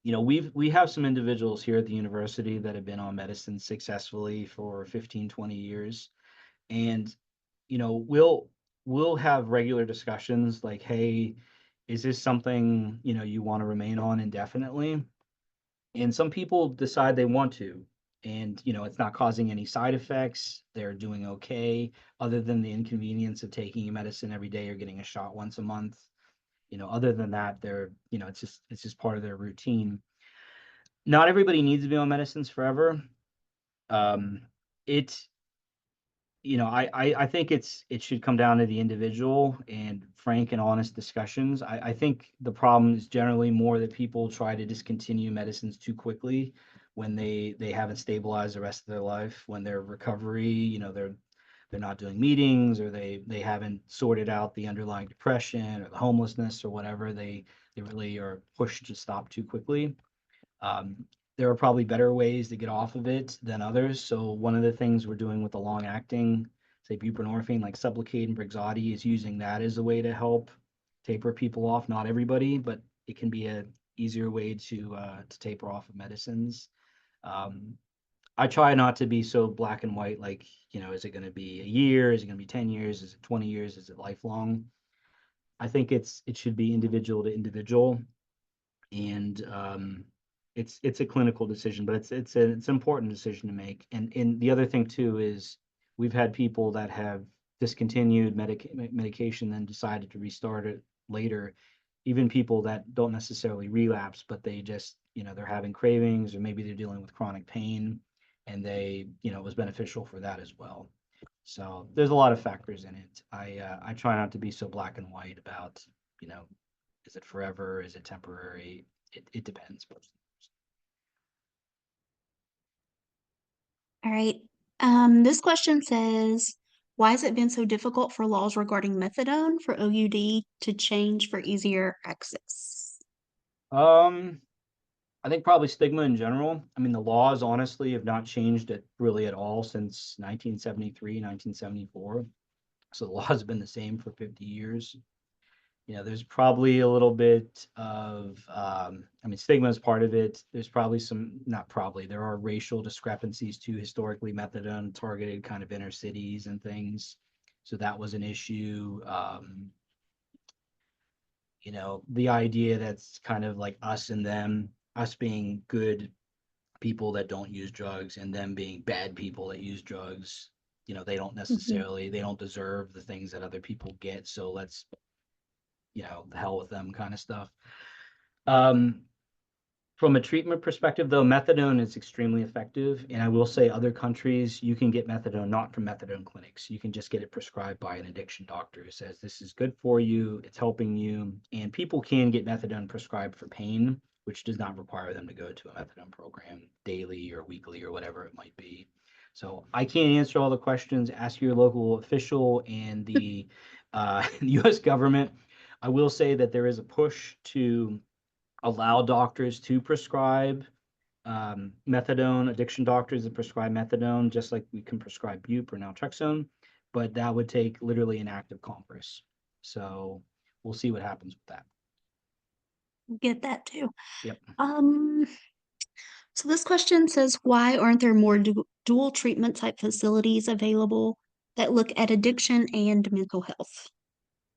We have some individuals here at the university that have been on medicine successfully for 15, 20 years. And, we'll have regular discussions like, hey, is this something, you want to remain on indefinitely? And some people decide they want to. And, it's not causing any side effects. They're doing okay, other than the inconvenience of taking a medicine every day or getting a shot once a month. Other than that, it's just part of their routine. Not everybody needs to be on medicines forever. Um, it I think it should come down to the individual and frank and honest discussions. I think the problem is generally more that people try to discontinue medicines too quickly when they haven't stabilized the rest of their life, when their recovery, they're not doing meetings or they haven't sorted out the underlying depression or the homelessness or whatever. They really are pushed to stop too quickly. Um, there are probably better ways to get off of it than others. So one of the things we're doing with the long acting, say buprenorphine, like Sublocade and Brixadi, is using that as a way to help taper people off. Not everybody, but it can be a easier way to taper off of medicines. Um, I try not to be so black and white, like, is it going to be a year? Is it going to be 10 years? Is it 20 years? Is it lifelong? I think it should be individual to individual. And it's a clinical decision, but it's an important decision to make. And the other thing too is we've had people that have discontinued medication, then decided to restart it later. Even people that don't necessarily relapse, but they just, they're having cravings, or maybe they're dealing with chronic pain, and it was beneficial for that as well. So there's a lot of factors in it. I try not to be so black and white about, you know, is it forever? Is it temporary? It depends. All right. This question says, why has it been so difficult for laws regarding methadone for OUD to change for easier access? Um, I think probably stigma in general. I mean, the laws honestly have not changed it really at all since 1973, 1974. So the laws have been the same for 50 years. There's probably a little bit of, I mean, stigma is part of it. There's probably not probably, there are racial discrepancies too. Historically, methadone targeted kind of inner cities and things. So that was an issue. The idea that's kind of like us and them, us being good people that don't use drugs and them being bad people that use drugs. Mhm. They don't deserve the things that other people get. So let's, the hell with them kind of stuff. Um, from a treatment perspective, though, methadone is extremely effective. And I will say other countries, you can get methadone not from methadone clinics. You can just get it prescribed by an addiction doctor who says this is good for you, it's helping you. And people can get methadone prescribed for pain, which does not require them to go to a methadone program daily or weekly or whatever it might be. So I can't answer all the questions. Ask your local official and the US government. I will say that there is a push to allow doctors to prescribe methadone, addiction doctors that prescribe methadone, just like we can prescribe bup or naltrexone, but that would take literally an act of Congress. So we'll see what happens with that. Get that too. Yep. Um, so this question says, why aren't there more dual treatment type facilities available that look at addiction and mental health?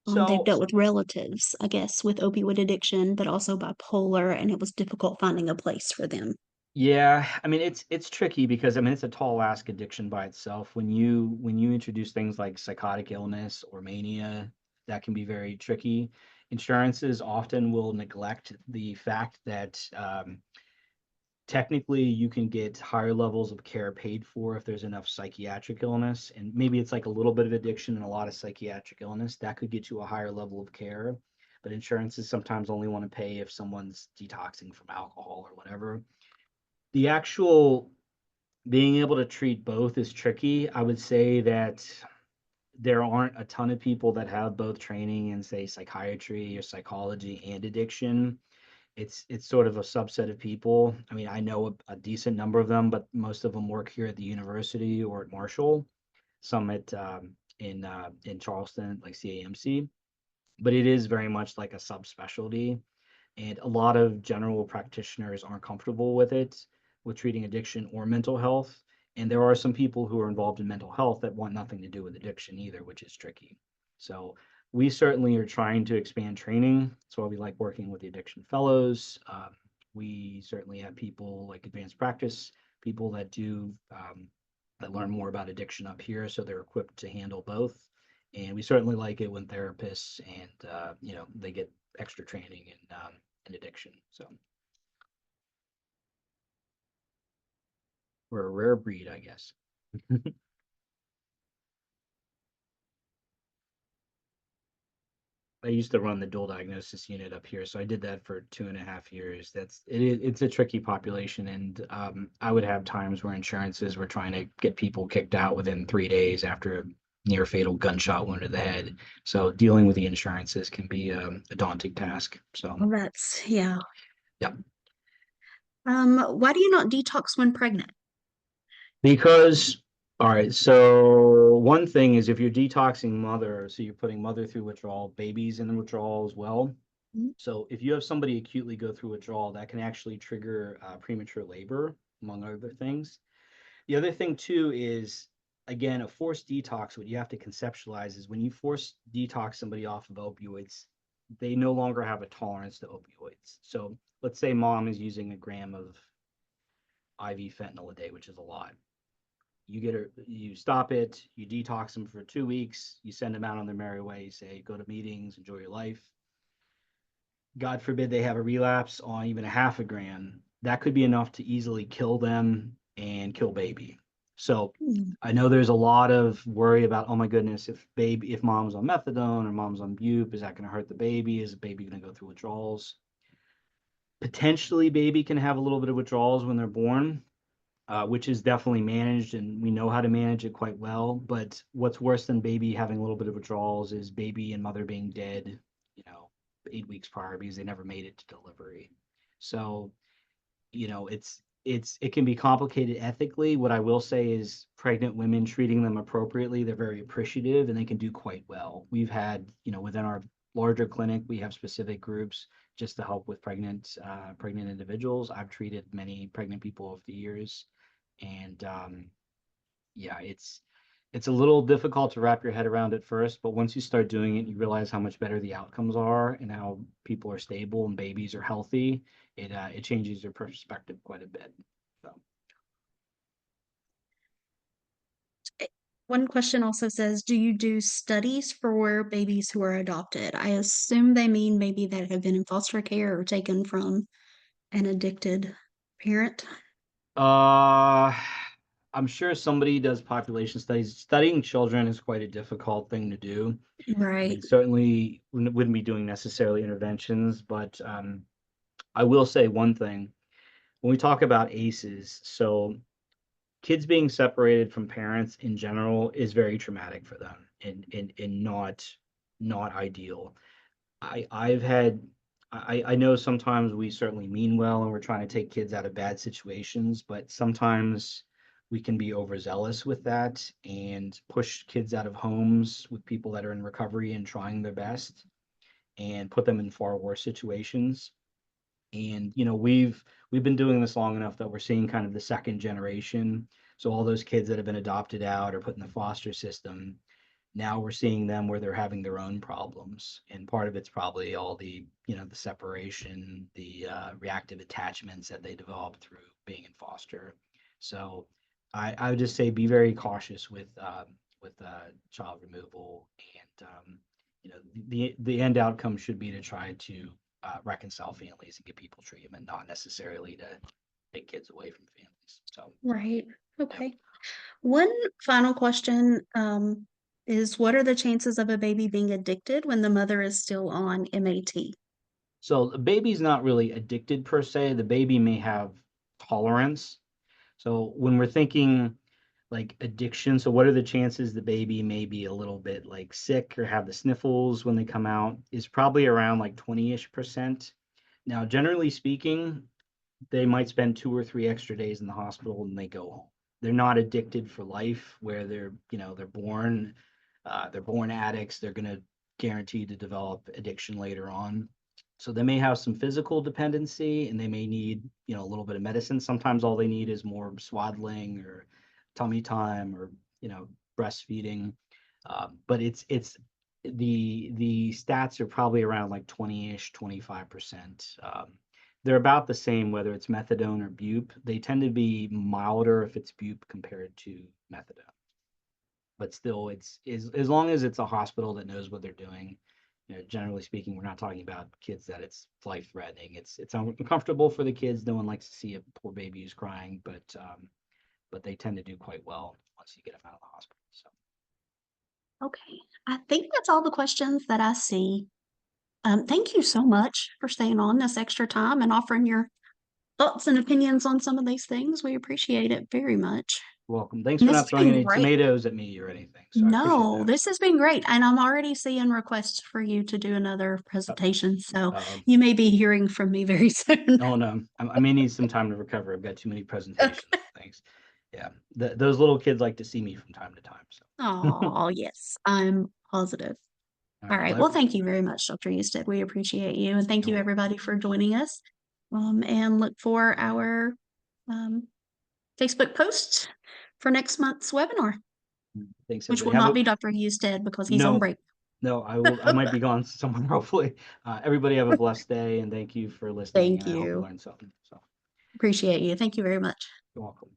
They've So dealt with relatives, I guess, with opioid addiction, but also bipolar, and it was difficult finding a place for them. yeah, I mean it's tricky because I mean it's a tall ask addiction by itself. When you introduce things like psychotic illness or mania, that can be very tricky. Insurances often will neglect the fact that technically you can get higher levels of care paid for if there's enough psychiatric illness, and maybe it's like a little bit of addiction and a lot of psychiatric illness that could get you a higher level of care, but insurances sometimes only want to pay if someone's detoxing from alcohol or whatever. The actual being able to treat both is tricky. I would say that there aren't a ton of people that have both training in, say, psychiatry or psychology and addiction. It's sort of a subset of people. I mean, I know a decent number of them, but most of them work here at the university or at Marshall. Some at in Charleston, like CAMC. But it is very much like a subspecialty, and a lot of general practitioners aren't comfortable with it, with treating addiction or mental health. And there are some people who are involved in mental health that want nothing to do with addiction either, which is tricky. So we certainly are trying to expand training. That's why we like working with the addiction fellows. We certainly have people like advanced practice, people that do that learn more about addiction up here, so they're equipped to handle both. And we certainly like it when therapists and they get extra training in addiction. So we're a rare breed, I guess. I used to run the dual diagnosis unit up here, so I did that for 2.5 years. It's a tricky population, and I would have times where insurances were trying to get people kicked out within 3 days after a near fatal gunshot wound to the head. So dealing with the insurances can be a daunting task. So Well, that's, yeah. yeah. Why do you not detox when pregnant? Because, all right, so one thing is if you're detoxing mother, so you're putting mother through withdrawal, babies in the withdrawal as well. Mhm. So if you have somebody acutely go through withdrawal, that can actually trigger premature labor, among other things. The other thing too is, again, a forced detox. What you have to conceptualize is when you force detox somebody off of opioids, they no longer have a tolerance to opioids. So let's say mom is using a gram of IV fentanyl a day, which is a lot. You stop it, you detox them for 2 weeks, you send them out on their merry way, you say, go to meetings, enjoy your life. God forbid they have a relapse on even a half a gram. That could be enough to easily kill them and kill baby. So Mm. I know there's a lot of worry about, oh my goodness, if mom's on methadone or mom's on bupe, is that going to hurt the baby? Is the baby going to go through withdrawals? Potentially, baby can have a little bit of withdrawals when they're born, which is definitely managed, and we know how to manage it quite well. But what's worse than baby having a little bit of withdrawals is baby and mother being dead, you know, 8 weeks prior because they never made it to delivery. So, it can be complicated ethically. What I will say is pregnant women treating them appropriately, they're very appreciative and they can do quite well. We've had, within our larger clinic, we have specific groups just to help with pregnant individuals. I've treated many pregnant people over the years, and yeah, it's a little difficult to wrap your head around at first, but once you start doing it, you realize how much better the outcomes are and how people are stable and babies are healthy. It changes your perspective quite a bit. So One question also says, do you do studies for babies who are adopted? I assume they mean maybe that have been in foster care or taken from an addicted parent. uh I'm sure somebody does population studies. Studying children is quite a difficult thing to do. I Right. mean, certainly wouldn't be doing necessarily interventions, but I will say one thing. When we talk about ACEs, so kids being separated from parents in general is very traumatic for them and not ideal. I've had I know sometimes we certainly mean well and we're trying to take kids out of bad situations, but sometimes we can be overzealous with that and push kids out of homes with people that are in recovery and trying their best and put them in far worse situations. And we've been doing this long enough that we're seeing kind of the second generation. So all those kids that have been adopted out or put in the foster system, now we're seeing them where they're having their own problems. And part of it's probably all the separation, the reactive attachments that they develop through being in foster. So I would just say be very cautious with child removal, and the end outcome should be to try to reconcile families and get people treatment, not necessarily to take kids away from families. So, Right. yeah. Okay. One final question is, what are the chances of a baby being addicted when the mother is still on MAT? So the baby's not really addicted per se. The baby may have tolerance. So when we're thinking like addiction, so what are the chances the baby may be a little bit like sick or have the sniffles when they come out is probably around like 20-ish%. Now, generally speaking, they might spend 2 or 3 extra days in the hospital and they go home. They're not addicted for life where they're born addicts. They're going to guarantee to develop addiction later on. So they may have some physical dependency and they may need, a little bit of medicine. Sometimes all they need is more swaddling or tummy time or, you know, breastfeeding. But the stats are probably around like 20-ish, 25%. They're about the same whether it's methadone or bupe. They tend to be milder if it's bupe compared to methadone. But still, it's as long as it's a hospital that knows what they're doing. Generally speaking, we're not talking about kids that it's life threatening. It's uncomfortable for the kids. No one likes to see a poor baby who's crying, but they tend to do quite well once you get them out of the hospital. So Okay. I think that's all the questions that I see. Thank you so much for staying on this extra time and offering your thoughts and opinions on some of these things. We appreciate it very much. welcome. Thanks And for this not has throwing been any great. tomatoes at me or anything. So I appreciate No, that. this has been great. And I'm already seeing requests for you to do another Uh, presentation. So uh, you may be hearing from me very soon. oh no, I may need some time to recover. I've got too many Okay. presentations. Thanks. Yeah, those little kids like to see me from time to time. So. Oh, yes, I'm positive. All All right. right. Well, Well, thank you very much, Dr. Eusted. We appreciate you. And thank you're you, welcome. everybody, for joining us. And look for our um, Facebook posts for next month's webinar, Thanks, which everybody. will Have not a be Dr. Eusted because he's on no, break. No, I might be gone somewhere, hopefully. Everybody have a blessed day, and thank you for listening, Thank and I hope you you. learned something. So Appreciate you. Thank you very much. you're welcome.